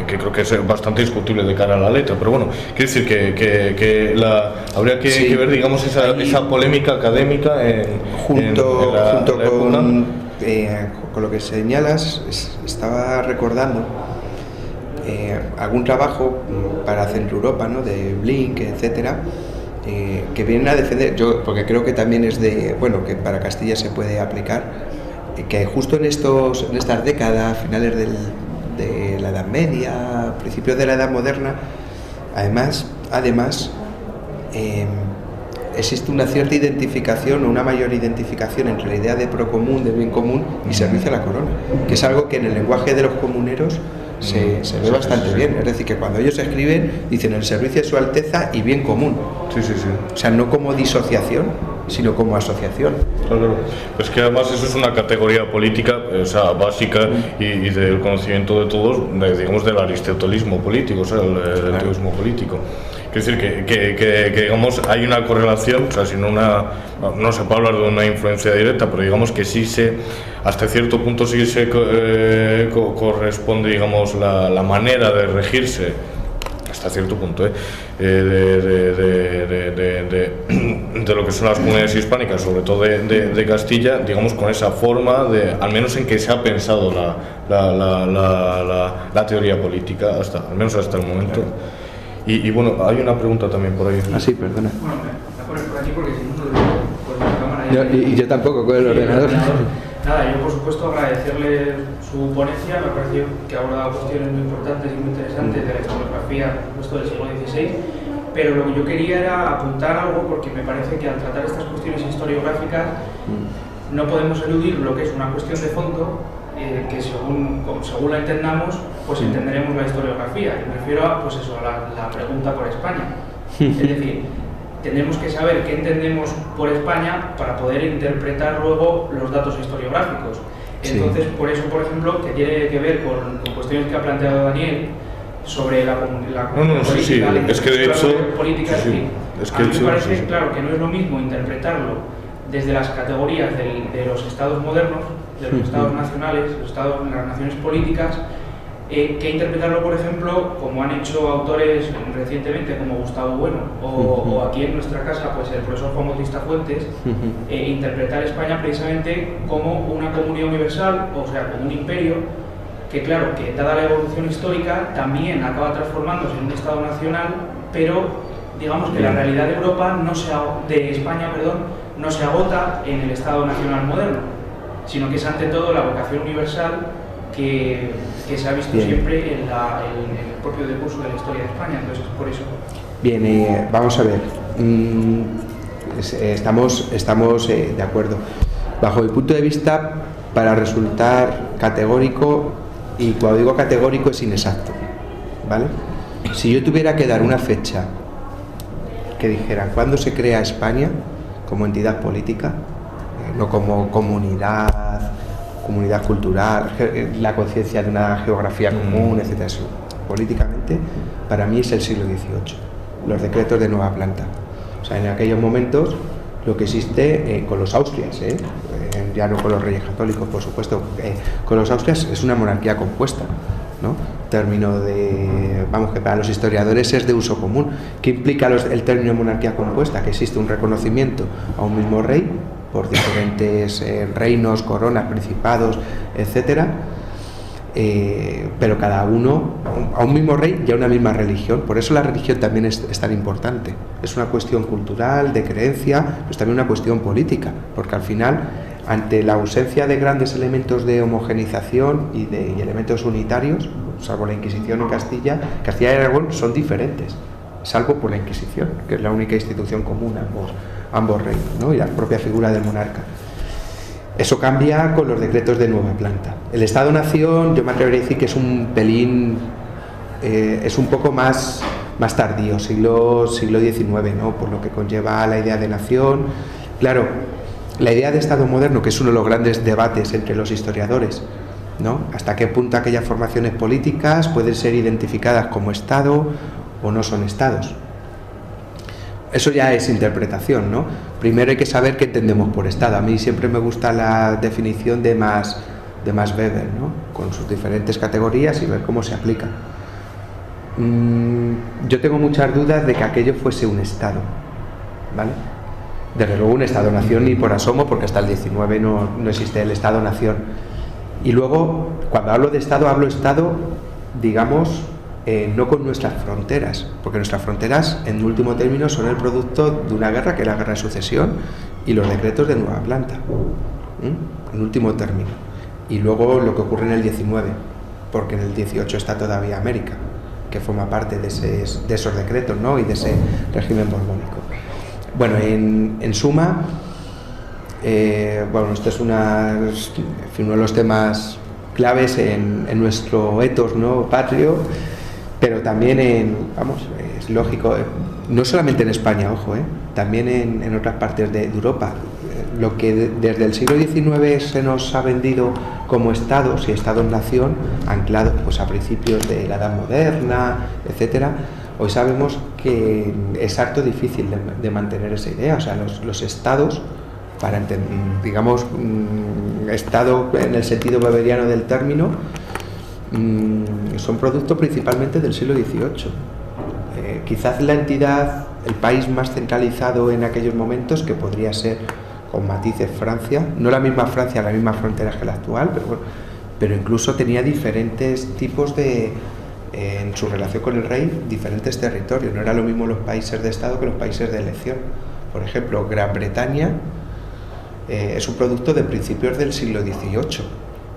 Speaker 1: que creo que es bastante discutible de cara a la letra, pero bueno, quiere decir que habría que ver, digamos, esa polémica académica
Speaker 2: junto con lo que señalas. Estaba recordando algún trabajo para Centro Europa, ¿no?, de Blink, etcétera, que vienen a defender, porque creo que también es que para Castilla se puede aplicar, que justo en estas décadas, finales de la Edad Media, principios de la Edad Moderna, además existe una cierta identificación, o una mayor identificación entre la idea de procomún, de bien común, y servicio a la corona, que es algo que en el lenguaje de los comuneros se ve bastante bien. Es decir, que cuando ellos escriben, dicen el servicio de su Alteza y bien común. O sea, no como disociación, sino como asociación.
Speaker 1: Claro. Pues que además eso es una categoría política, o sea, básica y del conocimiento de todos, digamos, del aristotelismo político, o sea, del teísmo político. Es decir, que digamos, hay una correlación, o sea, no se puede hablar de una influencia directa, pero digamos que sí hasta cierto punto sí se corresponde, digamos, la manera de regirse, hasta cierto punto, de lo que son las comunidades hispánicas, sobre todo de Castilla, digamos, con esa forma al menos en que se ha pensado la teoría política, al menos hasta el momento. Y bueno, hay una pregunta también por ahí.
Speaker 2: Ah, sí, perdona.
Speaker 4: Bueno, me pones por aquí porque si no por la cámara.
Speaker 2: Y yo tampoco con el ordenador.
Speaker 4: Nada, yo por supuesto agradecerle su ponencia, me ha parecido que ha abordado cuestiones muy importantes y muy interesantes de la historiografía del siglo XVI, pero lo que yo quería era apuntar algo, porque me parece que al tratar estas cuestiones historiográficas no podemos eludir lo que es una cuestión de fondo, que según la entendamos, pues entenderemos la historiografía. Me refiero a la pregunta por España. Es decir, tenemos que saber qué entendemos por España para poder interpretar luego los datos historiográficos. Entonces, por eso, por ejemplo, que tiene que ver con cuestiones que ha planteado Daniel sobre la política,
Speaker 1: es que de hecho,
Speaker 4: a mí me parece claro que no es lo mismo interpretarlo desde las categorías de los estados modernos, de los estados nacionales, las naciones políticas, que interpretarlo, por ejemplo, como han hecho autores recientemente como Gustavo Bueno o aquí en nuestra casa, pues el profesor Juan Bautista Fuentes, interpretar España precisamente como una comunidad universal, o sea, como un imperio, que claro, que dada la evolución histórica también acaba transformándose en un estado nacional, pero digamos que la realidad de España no se agota en el estado nacional moderno, sino que es ante todo la vocación universal que se ha visto siempre en el propio discurso de la historia de España. Entonces, por eso.
Speaker 2: Bien, vamos a ver. Estamos de acuerdo. Bajo mi punto de vista, para resultar categórico, y cuando digo categórico es inexacto, ¿vale? Si yo tuviera que dar una fecha que dijeran cuándo se crea España como entidad política, no como comunidad cultural, la conciencia de una geografía común, etcétera. Políticamente, para mí es el siglo XVIII, los decretos de nueva planta. O sea, en aquellos momentos lo que existe con los Austrias, ya no con los reyes católicos, por supuesto, con los Austrias es una monarquía compuesta, ¿no? Término de, vamos, que para los historiadores es de uso común. ¿Qué implica el término monarquía compuesta? Que existe un reconocimiento a un mismo rey por diferentes reinos, coronas, principados, etcétera, pero cada uno a un mismo rey y a una misma religión. Por eso la religión también es tan importante. Es una cuestión cultural, de creencia, pero es también una cuestión política, porque al final, ante la ausencia de grandes elementos de homogenización y elementos unitarios, salvo la Inquisición en Castilla y Aragón son diferentes, salvo por la Inquisición, que es la única institución común a ambos reinos, ¿no? Y la propia figura del monarca. Eso cambia con los decretos de nueva planta. El Estado-Nación, yo me atrevería a decir que es un pelín, es un poco más tardío, siglo XIX, ¿no? Por lo que conlleva la idea de nación. Claro, la idea de Estado moderno, que es uno de los grandes debates entre los historiadores, ¿no? Hasta qué punto aquellas formaciones políticas pueden ser identificadas como Estado o no son Estados. Eso ya es interpretación, ¿no? Primero hay que saber qué entendemos por Estado. A mí siempre me gusta la definición de Max Weber, ¿no? Con sus diferentes categorías y ver cómo se aplica. Yo tengo muchas dudas de que aquello fuese un Estado, ¿vale? Desde luego un Estado-nación ni por asomo, porque hasta el 19 no existe el Estado-nación. Y luego, cuando hablo de Estado, digamos, no con nuestras fronteras, porque nuestras fronteras, en último término, son el producto de una guerra, que es la guerra de sucesión, y los decretos de nueva planta, en último término. Y luego lo que ocurre en el 19, porque en el 18 está todavía América, que forma parte de esos decretos, ¿no? Y de ese régimen borbónico. Bueno, en suma, bueno, esto es uno de los temas claves en nuestro ethos, ¿no? Patrio, pero también es lógico, no solamente en España, ojo, también en otras partes de Europa. Lo que desde el siglo XIX se nos ha vendido como estados y estados-nación, anclados pues a principios de la Edad Moderna, etcétera, hoy sabemos que es harto difícil de mantener esa idea. O sea, los estados, para entender, digamos, estado en el sentido weberiano del término, son producto principalmente del siglo XVIII. Quizás la entidad, el país más centralizado en aquellos momentos, que podría ser, con matices, Francia, no la misma Francia, las mismas fronteras que la actual, pero incluso tenía diferentes tipos de, en su relación con el rey, diferentes territorios. No era lo mismo los países de Estado que los países de elección. Por ejemplo, Gran Bretaña es un producto de principios del siglo XVIII,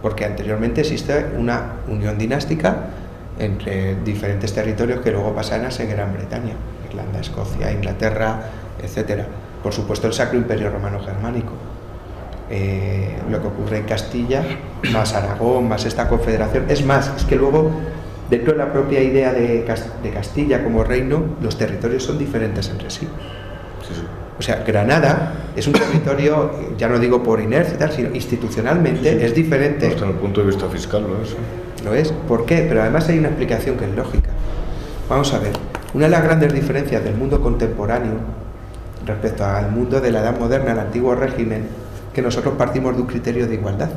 Speaker 2: porque anteriormente existe una unión dinástica entre diferentes territorios que luego pasan a ser Gran Bretaña, Irlanda, Escocia, Inglaterra, etcétera. Por supuesto, el Sacro Imperio Romano Germánico. Lo que ocurre en Castilla, más Aragón, más esta confederación. Es más, es que luego, dentro de la propia idea de Castilla como reino, los territorios son diferentes entre sí. O sea, Granada es un territorio, ya no digo por inercia y tal, sino institucionalmente es diferente.
Speaker 1: Hasta el punto de vista fiscal lo es.
Speaker 2: Lo es. ¿Por qué? Pero además hay una explicación que es lógica. Vamos a ver, una de las grandes diferencias del mundo contemporáneo respecto al mundo de la Edad Moderna, el antiguo régimen, que nosotros partimos de un criterio de igualdad.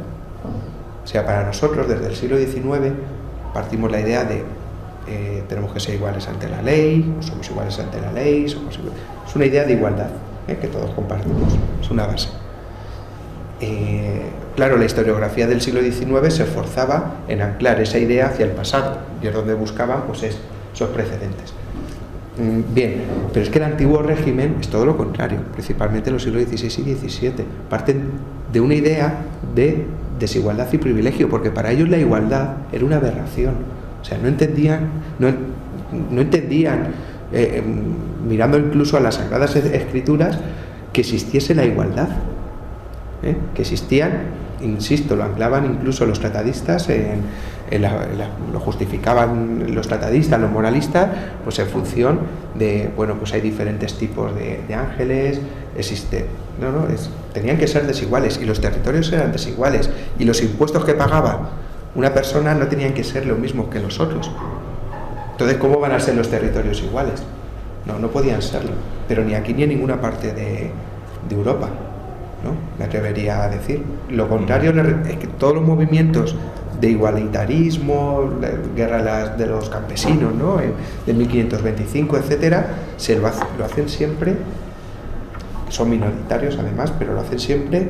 Speaker 2: O sea, para nosotros, desde el siglo XIX, partimos la idea de tenemos que ser iguales ante la ley, somos iguales ante la ley, es una idea de igualdad, que todos compartimos, es una base. Claro, la historiografía del siglo XIX se esforzaba en anclar esa idea hacia el pasado, y es donde buscaban pues esos precedentes. Bien, pero es que el antiguo régimen es todo lo contrario, principalmente los siglos XVI y XVII. Parten de una idea de desigualdad y privilegio, porque para ellos la igualdad era una aberración. O sea, no entendían, mirando incluso a las Sagradas Escrituras, que existiese la igualdad, que existían insisto, lo anclaban incluso los tratadistas, lo justificaban los tratadistas, los moralistas, pues en función de, bueno, pues hay diferentes tipos de ángeles, tenían que ser desiguales, y los territorios eran desiguales, y los impuestos que pagaba una persona no tenían que ser lo mismo que los otros. Entonces, ¿cómo van a ser los territorios iguales? No podían serlo, pero ni aquí ni en ninguna parte de Europa, ¿no? Me atrevería a decir. Lo contrario es que todos los movimientos de igualitarismo, la guerra de los campesinos, ¿no? De 1525, etcétera, lo hacen siempre, son minoritarios además, pero lo hacen siempre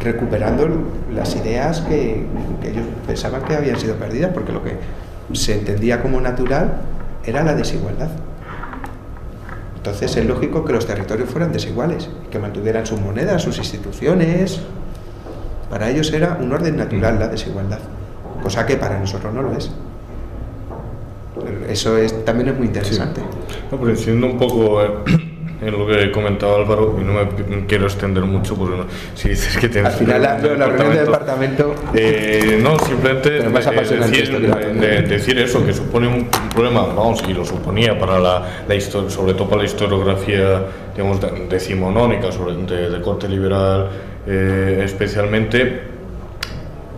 Speaker 2: recuperando las ideas que ellos pensaban que habían sido perdidas, porque lo que se entendía como natural era la desigualdad. Entonces es lógico que los territorios fueran desiguales, que mantuvieran sus monedas, sus instituciones. Para ellos era un orden natural la desigualdad, cosa que para nosotros no lo es. Eso también es muy interesante.
Speaker 1: Sí. No, pero siendo un poco en lo que comentaba Álvaro, y no me quiero extender mucho, porque si dices que tienes...
Speaker 2: Al final la reunión del departamento...
Speaker 1: no, simplemente decir eso, que supone un problema, vamos, y lo suponía para la historia, sobre todo para la historiografía, digamos, decimonónica, de corte liberal, especialmente,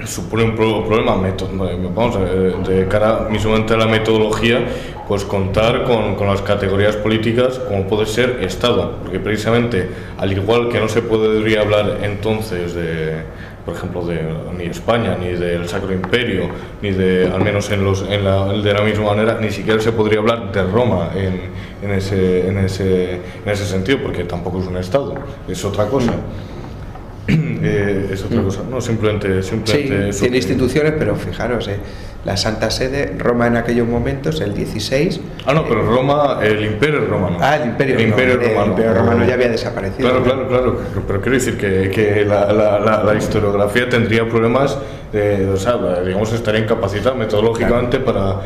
Speaker 1: supone un problema de cara mismamente a la metodología, pues contar con las categorías políticas como puede ser Estado, porque precisamente al igual que no se podría hablar entonces por ejemplo, ni España, ni del Sacro Imperio, ni al menos de la misma manera, ni siquiera se podría hablar de Roma en ese sentido, porque tampoco es un Estado, es otra cosa. Es otra cosa, no, simplemente
Speaker 2: sí, tiene instituciones, pero fijaros, la Santa Sede, Roma en aquellos momentos, el 16...
Speaker 1: pero Roma, el Imperio Romano.
Speaker 2: El Imperio Romano ya había desaparecido.
Speaker 1: Claro, pero quiero decir que la historiografía tendría problemas, digamos, estaría incapacitada metodológicamente para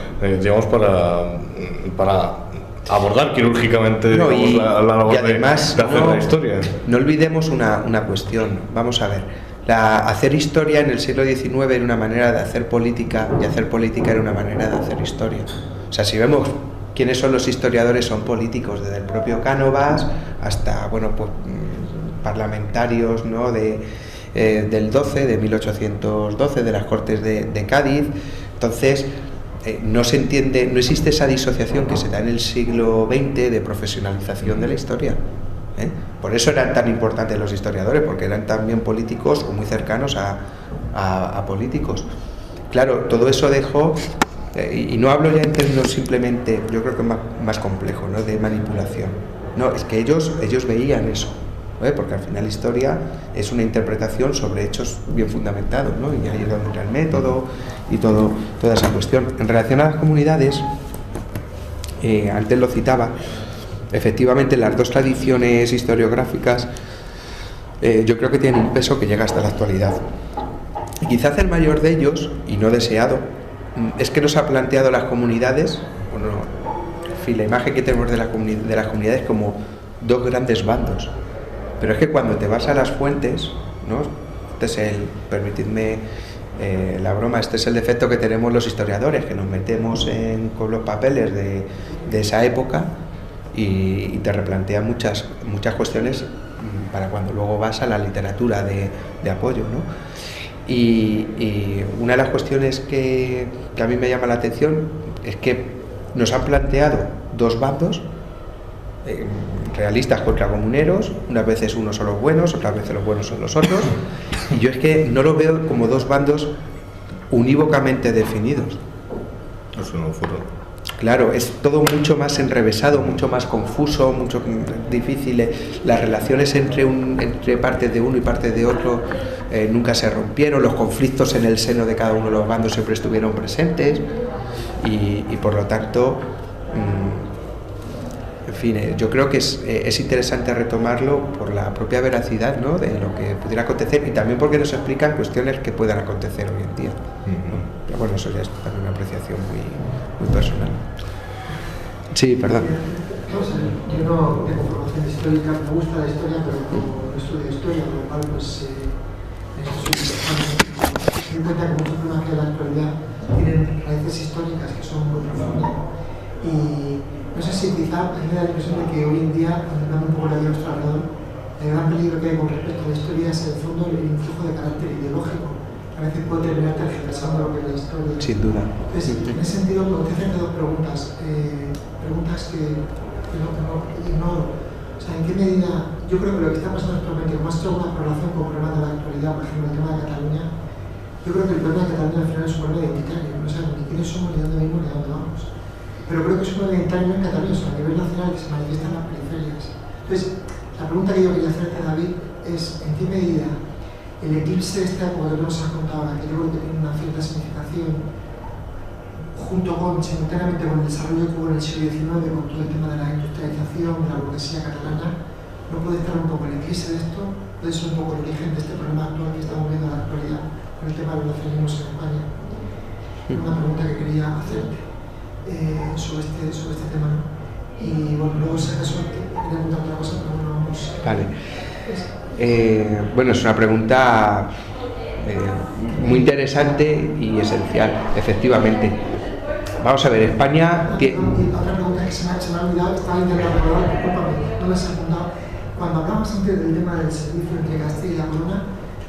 Speaker 1: abordar quirúrgicamente la labor de hacer la historia.
Speaker 2: No olvidemos una cuestión. Vamos a ver, hacer historia en el siglo XIX era una manera de hacer política, y hacer política era una manera de hacer historia. O sea, si vemos quiénes son los historiadores, son políticos, desde el propio Cánovas hasta, bueno, pues parlamentarios, ¿no? Del 12, de 1812, de las Cortes de Cádiz. Entonces, no se entiende, no existe esa disociación que se da en el siglo XX de profesionalización de la historia. Por eso eran tan importantes los historiadores, porque eran también políticos o muy cercanos a políticos. Claro, todo eso dejó, y no hablo ya en términos simplemente, yo creo que más complejo, ¿no? De manipulación. No, es que ellos veían eso, porque al final la historia es una interpretación sobre hechos bien fundamentados, ¿no? Y ahí es donde entra el método y toda esa cuestión. En relación a las comunidades, antes lo citaba, efectivamente las dos tradiciones historiográficas yo creo que tienen un peso que llega hasta la actualidad. Y quizás el mayor de ellos, y no deseado, es que nos ha planteado las comunidades, bueno, en fin, la imagen que tenemos de las comunidades como dos grandes bandos. Pero es que cuando te vas a las fuentes, ¿no? Permitidme la broma, este es el defecto que tenemos los historiadores, que nos metemos con los papeles de esa época y te replantean muchas cuestiones para cuando luego vas a la literatura de apoyo, ¿no? Y una de las cuestiones que a mí me llama la atención es que nos han planteado dos bandos, realistas contra comuneros, unas veces unos son los buenos, otras veces los buenos son los otros, y yo es que no lo veo como dos bandos unívocamente definidos.
Speaker 1: Eso no fueron.
Speaker 2: Claro, es todo mucho más enrevesado, mucho más confuso, mucho difícil. Las relaciones entre partes de uno y partes de otro nunca se rompieron, los conflictos en el seno de cada uno de los bandos siempre estuvieron presentes y por lo tanto, en fin, yo creo que es interesante retomarlo por la propia veracidad, ¿no? De lo que pudiera acontecer y también porque nos explican cuestiones que puedan acontecer hoy en día, ¿no? Pero bueno, eso ya es también una apreciación muy personal. Sí, perdón.
Speaker 5: Yo no tengo formación histórica, me gusta la historia, pero no estudio historia, por lo cual pues en estos últimos años ten en cuenta que muchos problemas que en la actualidad tienen raíces históricas que son muy profundas. Y no sé si quizá a mí me da la impresión de que hoy en día, andando un poco la vida a nuestro alrededor, el gran peligro que hay con respecto a la historia es en el fondo el influjo de carácter ideológico, que a veces puede terminar tergiversando lo que es la historia.
Speaker 2: Sin duda.
Speaker 5: Entonces, en ese sentido, me gustaría hacerte dos preguntas, preguntas que ignoro. O sea, ¿en qué medida? Yo creo que lo que está pasando actualmente, como has hecho una correlación con problemas de la actualidad, por ejemplo, el tema de Cataluña, yo creo que el problema de Cataluña al final es un problema identitario, no sabemos ni quiénes somos, ni dónde venimos, ni dónde vamos. Pero creo que es un problema identitario en Cataluña, sino a nivel nacional, que se manifiesta en las periferias. Entonces, la pregunta que yo quería hacerte, David, es ¿en qué medida el eclipse de esta época que nos has contado ahora, que yo creo que tiene una cierta significación, simultáneamente con el desarrollo que hubo en el siglo XIX, con todo el tema de la industrialización, de la burguesía catalana, no puede estar un poco el eclipse de esto, puede ser un poco el origen de este problema actual que estamos viendo en la actualidad con el tema de los nacionalismos en España? Una pregunta que quería hacerte sobre este tema, ¿no? Y bueno, luego si acaso quería preguntar otra cosa, pero bueno, vamos.
Speaker 2: Vale. Bueno, es una pregunta muy interesante y esencial, efectivamente. Vamos a ver, España
Speaker 5: tiene... Otra pregunta que se me ha olvidado, estaba intentando recordar, discúlpame, no me has apuntado. Cuando hablamos antes del tema del servicio entre Castilla y la Corona,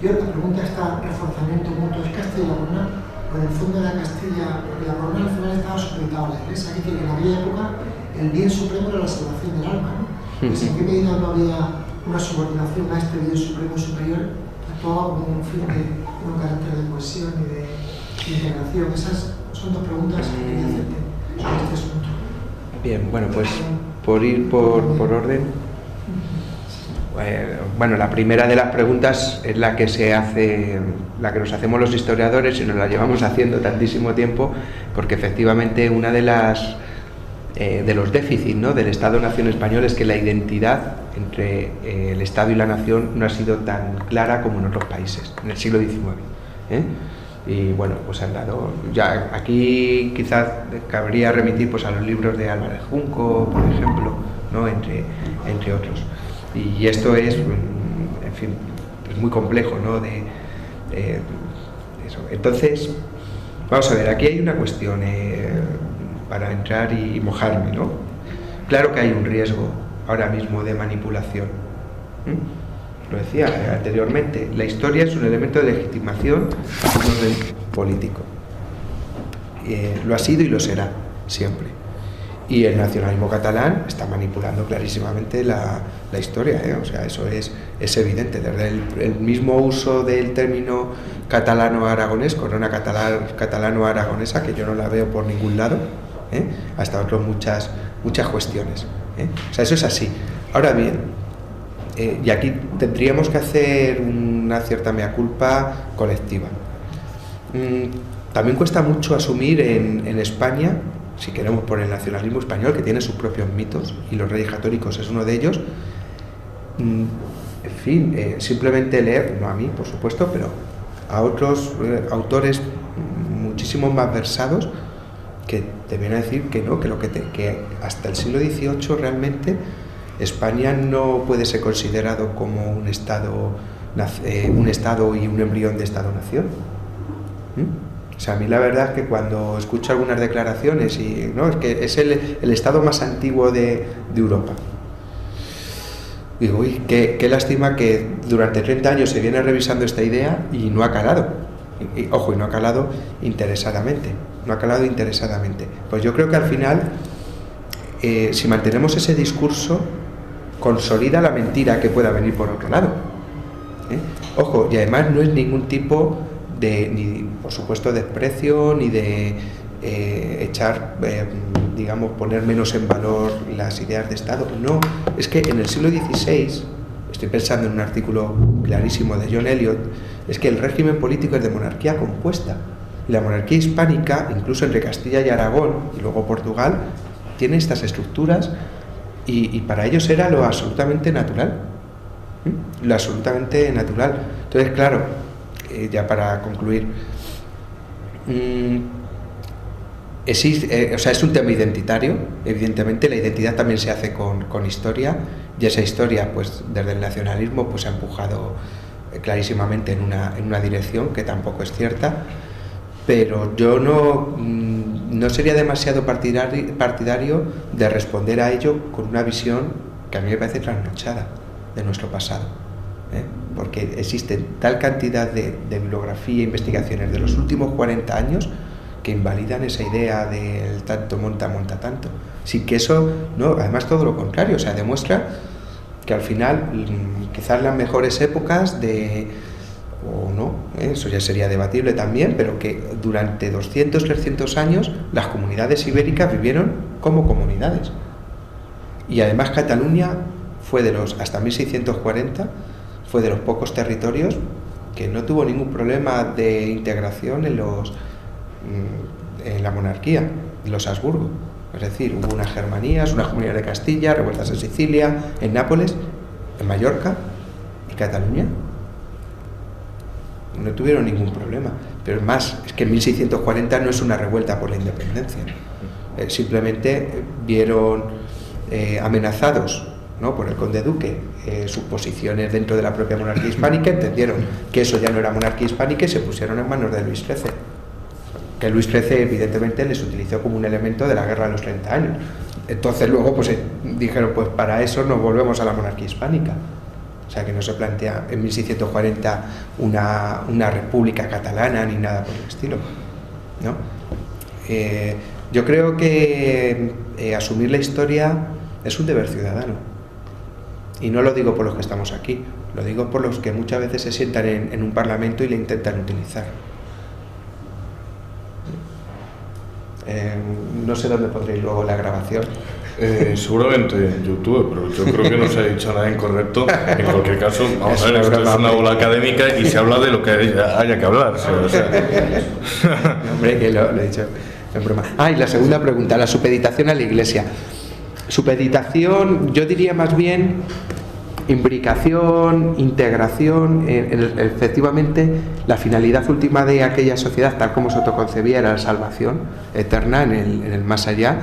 Speaker 5: yo la pregunta está reforzamiento mutuo, ¿es Castilla y la Corona? Pues en el fondo era Castilla, porque la Corona al final estaba supeditada a la Iglesia, aquí que en aquella época el bien supremo era la salvación del alma, ¿no? Entonces, ¿en qué medida no había una subordinación a este bien supremo superior? Actuaba como un fin de un carácter de cohesión y de integración. Esas son dos preguntas que quería hacerte sobre este asunto.
Speaker 2: Bien, bueno, pues por ir por orden. Bueno, la primera de las preguntas es la que se hace, la que nos hacemos los historiadores y nos la llevamos haciendo tantísimo tiempo, porque efectivamente una de las de los déficits, ¿no?, del Estado-Nación español es que la identidad entre el Estado y la Nación no ha sido tan clara como en otros países en el siglo XIX. Y bueno, pues han dado, ya aquí quizás cabría remitir pues a los libros de Álvarez Junco, por ejemplo, ¿no?, entre otros. Y esto es, en fin, es muy complejo, ¿no?, eso. Entonces, vamos a ver, aquí hay una cuestión para entrar y mojarme, ¿no? Claro que hay un riesgo ahora mismo de manipulación. Lo decía anteriormente, la historia es un elemento de legitimación a un orden político. Lo ha sido y lo será, siempre. Y el nacionalismo catalán está manipulando clarísimamente la historia, o sea, eso es evidente. Desde el mismo uso del término catalano-aragonés, corona catalano-aragonesa, que yo no la veo por ningún lado, hasta otras muchas cuestiones. O sea, eso es así. Ahora bien, y aquí tendríamos que hacer una cierta mea culpa colectiva. También cuesta mucho asumir en España, si queremos, por el nacionalismo español, que tiene sus propios mitos, y los reyes católicos es uno de ellos. En fin, simplemente leer, no a mí, por supuesto, pero a otros autores muchísimo más versados, que te vienen a decir que no, que hasta el siglo XVIII realmente España no puede ser considerado como un estado y un embrión de Estado-nación. O sea, a mí la verdad es que cuando escucho algunas declaraciones, y no, es que es el estado más antiguo de Europa, digo, uy, qué lástima que durante 30 años se viene revisando esta idea y no ha calado. Ojo, y no ha calado interesadamente. Pues yo creo que al final, si mantenemos ese discurso, consolida la mentira que pueda venir por otro lado. Ojo, y además no es ningún tipo ni por supuesto desprecio, ni de echar, digamos, poner menos en valor las ideas de Estado. No, es que en el siglo XVI, estoy pensando en un artículo clarísimo de John Eliot, es que el régimen político es de monarquía compuesta. Y la monarquía hispánica, incluso entre Castilla y Aragón, y luego Portugal, tiene estas estructuras, y para ellos era lo absolutamente natural. Lo absolutamente natural. Entonces, claro, ya para concluir, o sea, es un tema identitario. Evidentemente la identidad también se hace con historia, y esa historia, pues desde el nacionalismo, pues ha empujado clarísimamente en una dirección que tampoco es cierta, pero yo no sería demasiado partidario de responder a ello con una visión que a mí me parece trasnochada de nuestro pasado, porque existe tal cantidad de bibliografía e investigaciones de los últimos 40 años que invalidan esa idea del tanto monta tanto. Sí que eso, no, además todo lo contrario, o sea, demuestra que al final quizás las mejores épocas o no, eso ya sería debatible también, pero que durante 200, 300 años las comunidades ibéricas vivieron como comunidades. Y además Cataluña fue hasta 1640, fue de los pocos territorios que no tuvo ningún problema de integración en la monarquía, en los Habsburgo. Es decir, hubo unas germanías, unas comunidades de Castilla, revueltas en Sicilia, en Nápoles, en Mallorca y Cataluña. No tuvieron ningún problema. Pero más, es que en 1640 no es una revuelta por la independencia. Simplemente vieron amenazados, ¿no?, por el conde duque sus posiciones dentro de la propia monarquía hispánica, entendieron que eso ya no era monarquía hispánica y se pusieron en manos de Luis XIII. Que Luis XIII evidentemente les utilizó como un elemento de la guerra de los 30 años. Entonces luego pues dijeron, pues para eso nos volvemos a la monarquía hispánica. O sea que no se plantea en 1640 una república catalana ni nada por el estilo, ¿no? Yo creo que asumir la historia es un deber ciudadano. Y no lo digo por los que estamos aquí, lo digo por los que muchas veces se sientan en un parlamento y le intentan utilizar. No sé dónde pondréis luego la grabación.
Speaker 1: Seguramente en YouTube, pero yo creo que no se ha dicho nada incorrecto. En cualquier caso, vamos a ver, esto es una aula académica y se habla de lo que haya que hablar. O sea.
Speaker 2: Hombre, que lo he dicho en broma. Y la segunda pregunta, la supeditación a la Iglesia. Supeditación, yo diría más bien imbricación, integración. Efectivamente, la finalidad última de aquella sociedad, tal como se autoconcebía, era la salvación eterna en el más allá,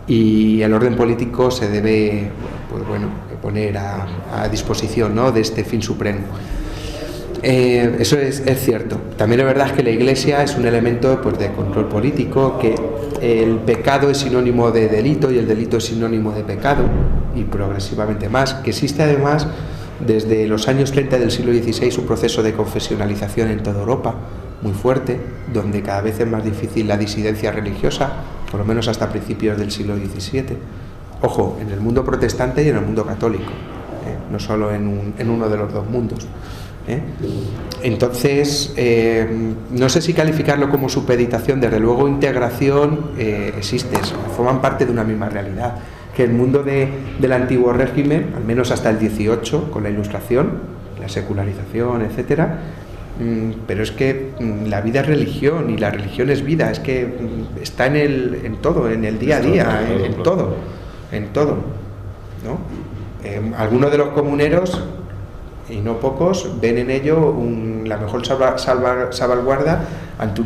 Speaker 2: y el orden político se debe, pues bueno, poner a disposición, ¿no?, de este fin supremo. Eso es cierto. También es verdad que la Iglesia es un elemento, pues, de control político, que el pecado es sinónimo de delito y el delito es sinónimo de pecado, y progresivamente más, que existe además desde los años 30 del siglo XVI un proceso de confesionalización en toda Europa muy fuerte, donde cada vez es más difícil la disidencia religiosa, por lo menos hasta principios del siglo XVII. Ojo, en el mundo protestante y en el mundo católico, no solo en uno de los dos mundos. Entonces, no sé si calificarlo como supeditación. Desde luego integración existe, forman parte de una misma realidad, que el mundo del antiguo régimen, al menos hasta el 18, con la Ilustración, la secularización, etcétera, pero es que la vida es religión y la religión es vida, es que está en todo, en el día a día, en todo, ¿no? Algunos de los comuneros, y no pocos, ven en ello la mejor salvaguarda ante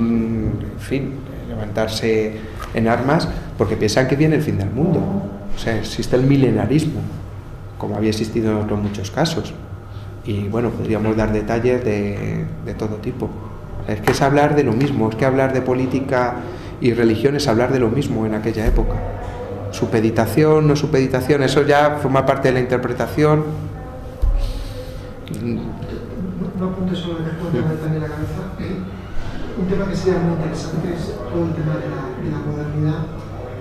Speaker 2: levantarse en armas, porque piensan que viene el fin del mundo. O sea, existe el milenarismo, como había existido en otros muchos casos. Y bueno, podríamos dar detalles de todo tipo. O sea, es que es hablar de lo mismo, es que hablar de política y religión es hablar de lo mismo en aquella época. Supeditación, no supeditación, eso ya forma parte de la interpretación.
Speaker 5: No apunte solo el después de también la cabeza. Un tema que sería muy interesante es todo el tema de la modernidad.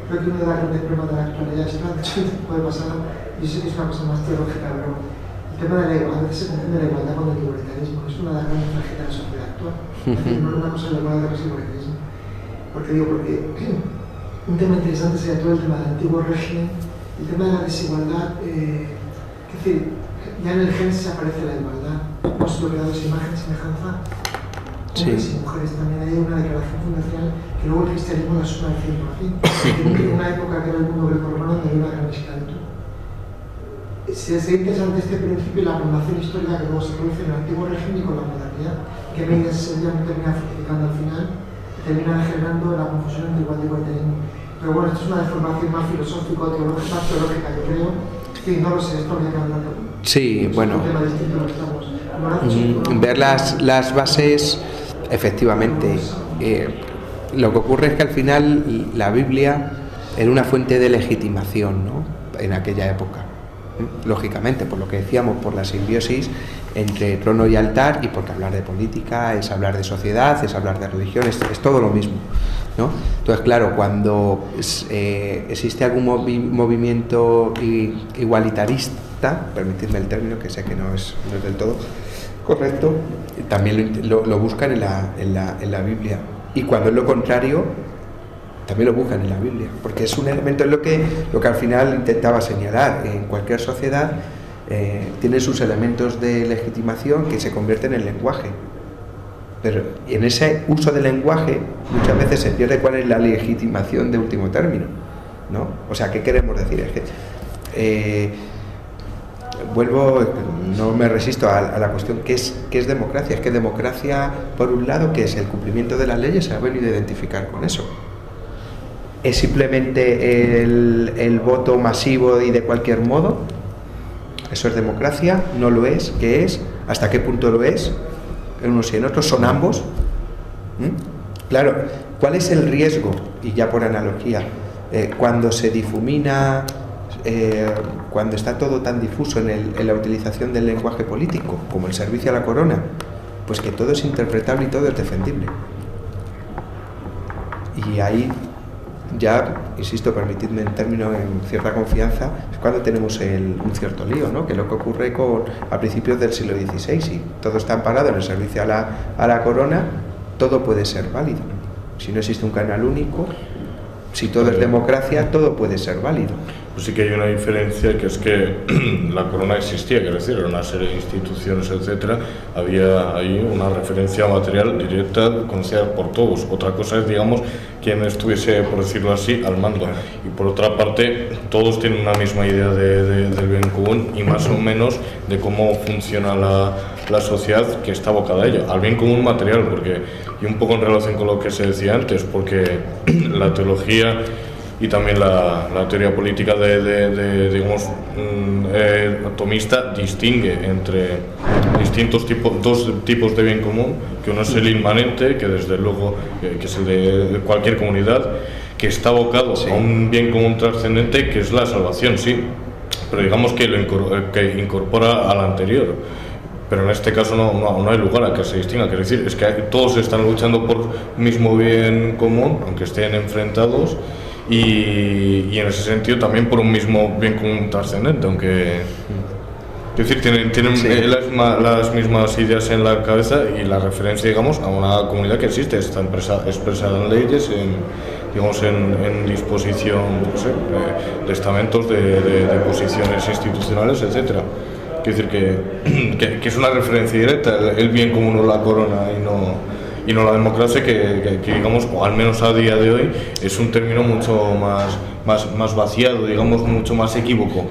Speaker 5: Creo que uno de los grandes problemas de la actualidad es que puede pasar, y sé que es una cosa más teológica, pero el tema de la igualdad, a veces se confunde la igualdad con el igualitarismo. Es una de las grandes tragedias de la sociedad actual. No es una cosa de la igualdad, otra cosa es el igualitarismo. Porque un tema interesante sería todo el tema del antiguo régimen, el tema de la desigualdad. Es decir, ya en el Génesis aparece la igualdad. Hemos logrado esa imagen, semejanza. Hombres y mujeres. También hay una declaración fundacional que luego el cristianismo la asume al 100%. En una época que era el mundo grecorromano donde había una gran esclavitud. Es interesante este principio y la relación histórica que luego se produce en el antiguo régimen y con la modernidad, que medidas se termina fructificando al final, termina generando la confusión entre igualdad y igualitarismo. Pero bueno, esto es una deformación más filosófica, más teológica, yo creo, que fin, no lo sé, esto habría que hablarlo.
Speaker 2: Sí, bueno.
Speaker 5: Es un tema distinto a lo que estamos hablando.
Speaker 2: Ver las bases, efectivamente. Lo que ocurre es que al final la Biblia era una fuente de legitimación, ¿no?, en aquella época. Lógicamente, por lo que decíamos, por la simbiosis entre trono y altar, y porque hablar de política es hablar de sociedad, es hablar de religión, es todo lo mismo, ¿no? Entonces, claro, cuando existe algún movimiento igualitarista, permitidme el término, que sé que no es del todo correcto, también lo buscan en la Biblia. Y cuando es lo contrario, también lo buscan en la Biblia, porque es un elemento, es lo que al final intentaba señalar. En cualquier sociedad tiene sus elementos de legitimación que se convierten en lenguaje, pero en ese uso del lenguaje muchas veces se pierde cuál es la legitimación de último término, ¿no? O sea, ¿qué queremos decir? Es que vuelvo, no me resisto a la cuestión, ¿qué es democracia? Es que democracia, por un lado, que es el cumplimiento de las leyes, se ha venido a identificar con eso. ¿Es simplemente el voto masivo y de cualquier modo? ¿Eso es democracia? ¿No lo es? ¿Qué es? ¿Hasta qué punto lo es? En unos y en otros, ¿son ambos? Claro, ¿cuál es el riesgo? Y ya por analogía, cuando se difumina, cuando está todo tan difuso en la utilización del lenguaje político, como el servicio a la corona, pues que todo es interpretable y todo es defendible. Y ahí ya, insisto, permitidme el término en cierta confianza, es cuando tenemos un cierto lío, ¿no? Que es lo que ocurre a principios del siglo XVI, si todo está amparado en el servicio a la corona, todo puede ser válido. Si no existe un canal único, si todo es democracia, todo puede ser válido.
Speaker 1: Pues sí que hay una diferencia, que es que la corona existía, quiero decir, era una serie de instituciones, etcétera, había ahí una referencia material directa, conocida por todos. Otra cosa es, digamos, quien estuviese, por decirlo así, al mando. Y por otra parte, todos tienen una misma idea del bien común y más o menos de cómo funciona la sociedad que está abocada a ello, al bien común material, porque, y un poco en relación con lo que se decía antes, porque la teología y también la teoría política digamos, atomista distingue entre distintos dos tipos de bien común, que uno es el inmanente, que desde luego que es el de cualquier comunidad, que está abocado a un bien común trascendente, que es la salvación, sí, pero digamos que incorpora al anterior. Pero en este caso no hay lugar a que se distinga, quiero decir, es que todos están luchando por un mismo bien común, aunque estén enfrentados, y en ese sentido también por un mismo bien común trascendente, aunque, es decir, tienen las mismas ideas en la cabeza y la referencia, digamos, a una comunidad que existe, está expresada en leyes, en disposición, no sé, de estamentos, de posiciones institucionales, etcétera. Quiero decir que es una referencia directa, el bien común o la corona y no la democracia, que digamos, o al menos a día de hoy, es un término mucho más vaciado, digamos, mucho más equívoco.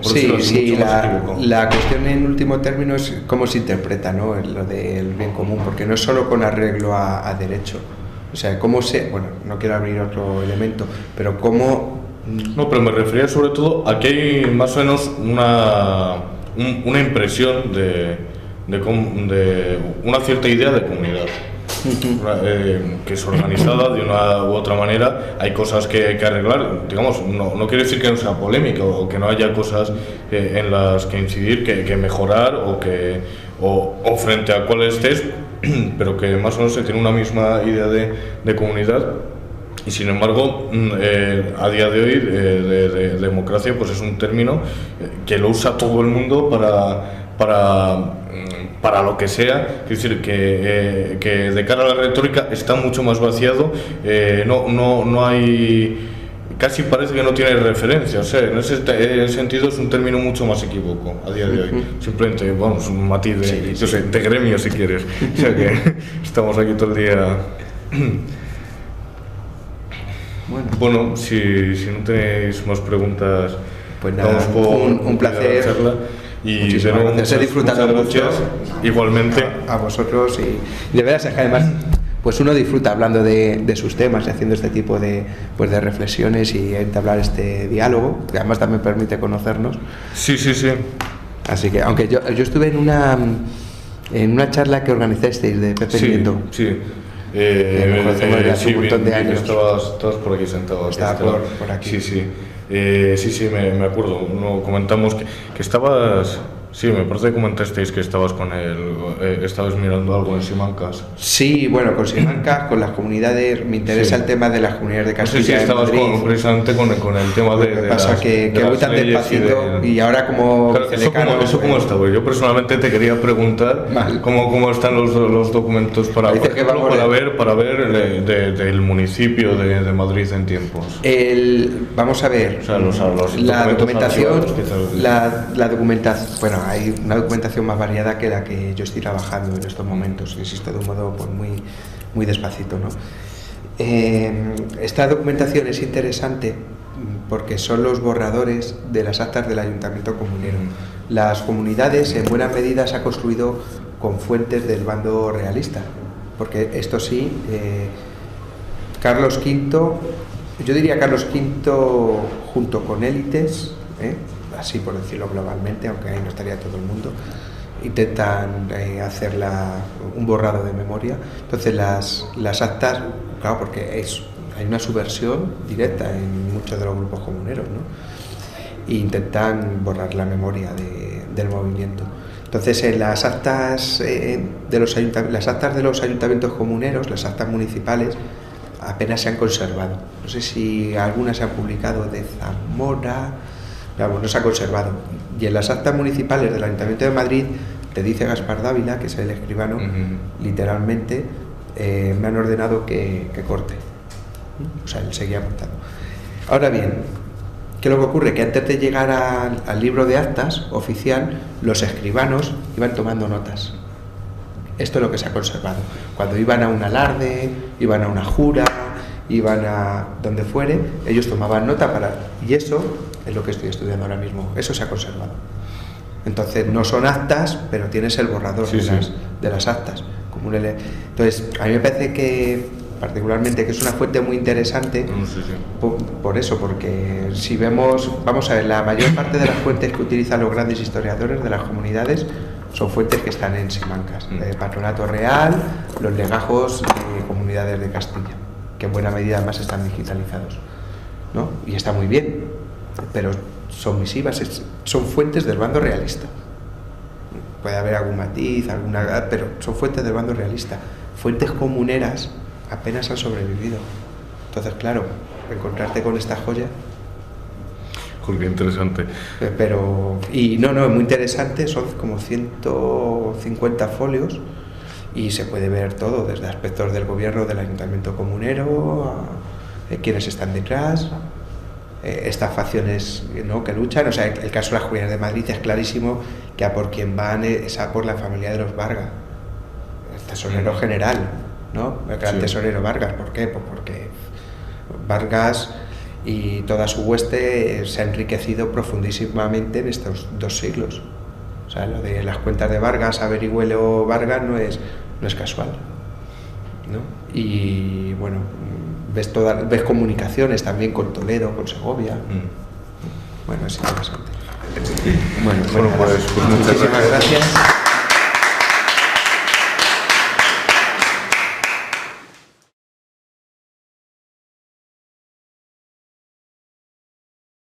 Speaker 2: La cuestión en último término es cómo se interpreta, ¿no?, lo del bien común, porque no es solo con arreglo a derecho. O sea, cómo bueno, no quiero abrir otro elemento, pero cómo...
Speaker 1: No, pero me refería sobre todo a que hay más o menos una impresión de una cierta idea de comunidad. Que es organizada de una u otra manera. Hay cosas que arreglar, digamos, no quiere decir que no sea polémica o que no haya cosas en las que incidir, que mejorar o frente a cuál estés, pero que más o menos se tiene una misma idea de comunidad. Y sin embargo, a día de hoy, de democracia, pues es un término que lo usa todo el mundo para lo que sea. Es decir, que de cara a la retórica está mucho más vaciado, no hay, casi parece que no tiene referencia. O sea, en ese sentido es un término mucho más equívoco a día de hoy. Simplemente, vamos, un matiz de gremio, si quieres. O sea que estamos aquí todo el día. Bueno, si no tenéis más preguntas,
Speaker 2: pues nada, damos por un placer.
Speaker 1: Charla. Y de nuevo,
Speaker 2: muchas gracias.
Speaker 1: Igualmente
Speaker 2: a vosotros y de veras es que además pues uno disfruta hablando de sus temas y haciendo este tipo de reflexiones y entablar este diálogo, que además también permite conocernos.
Speaker 1: Sí.
Speaker 2: Así que, aunque yo estuve en una charla que organizasteis de Pepe Nieto.
Speaker 1: Sí.
Speaker 2: Nos conocemos de hace un montón de años.
Speaker 1: Estabas por aquí sentado.
Speaker 2: Estaba por aquí.
Speaker 1: Sí, me acuerdo. Comentamos que estabas... Sí, me parece que comentasteis que estabas estabas mirando algo en Simancas.
Speaker 2: Sí, bueno, con Simancas, con las comunidades, me interesa el tema de las comunidades de Castilla.
Speaker 1: No sé si estabas precisamente con el tema de...
Speaker 2: Lo que pasa es que voy tan despacito y ahora como...
Speaker 1: Claro, eso cómo está, pues yo personalmente te quería preguntar cómo están los documentos para ver del municipio de Madrid en tiempos.
Speaker 2: Vamos a ver,
Speaker 1: o sea,
Speaker 2: la documentación, bueno, hay una documentación más variada que la que yo estoy trabajando en estos momentos, insisto, de un modo pues, muy despacito, ¿no? Esta documentación es interesante porque son los borradores de las actas del ayuntamiento comunero. Las comunidades en buena medida se han construido con fuentes del bando realista, porque esto sí, Carlos V, yo diría Carlos V junto con élites, así por decirlo globalmente, aunque ahí no estaría todo el mundo, intentan hacer un borrado de memoria. Entonces las actas, claro, porque hay una subversión directa en muchos de los grupos comuneros, ¿no? E intentan borrar la memoria del movimiento. Entonces en las actas de los ayuntamientos comuneros, las actas municipales, apenas se han conservado. No sé si algunas se han publicado de Zamora, no se ha conservado. Y en las actas municipales del Ayuntamiento de Madrid, te dice Gaspar Dávila, que es el escribano, literalmente, me han ordenado que corte. O sea, él seguía apuntando. Ahora bien, ¿qué es lo que ocurre? Que antes de llegar al libro de actas oficial, los escribanos iban tomando notas. Esto es lo que se ha conservado. Cuando iban a un alarde, iban a una jura, iban a donde fuere, ellos tomaban nota y eso es lo que estoy estudiando ahora mismo, eso se ha conservado. Entonces no son actas, pero tienes el borrador de las actas. Entonces a mí me parece que particularmente que es una fuente muy interesante por eso, porque si vemos, vamos a ver, la mayor parte de las fuentes que utilizan los grandes historiadores de las comunidades son fuentes que están en Simancas, de Patronato Real, los legajos de comunidades de Castilla, que en buena medida además están digitalizados, ¿no? Y está muy bien, pero son misivas, son fuentes del bando realista. Puede haber algún matiz, pero son fuentes del bando realista. Fuentes comuneras apenas han sobrevivido. Entonces, claro, encontrarte con esta joya...
Speaker 1: Qué interesante.
Speaker 2: Es muy interesante, son como 150 folios y se puede ver todo, desde aspectos del gobierno, del ayuntamiento comunero, a quienes están detrás, estas facciones, ¿no?, que luchan. O sea, el caso de las Comunidades de Madrid es clarísimo que a por quien van es a por la familia de los Vargas, el tesorero general, ¿no? El gran tesorero Vargas. ¿Por qué? Pues porque Vargas y toda su hueste se ha enriquecido profundísimamente en estos 2 siglos. O sea, lo de las cuentas de Vargas, Averigüelo Vargas, no es casual, ¿no? Y bueno, ves comunicaciones también con Toledo, con Segovia. Bueno, es interesante. Bueno, pues muchísimas gracias.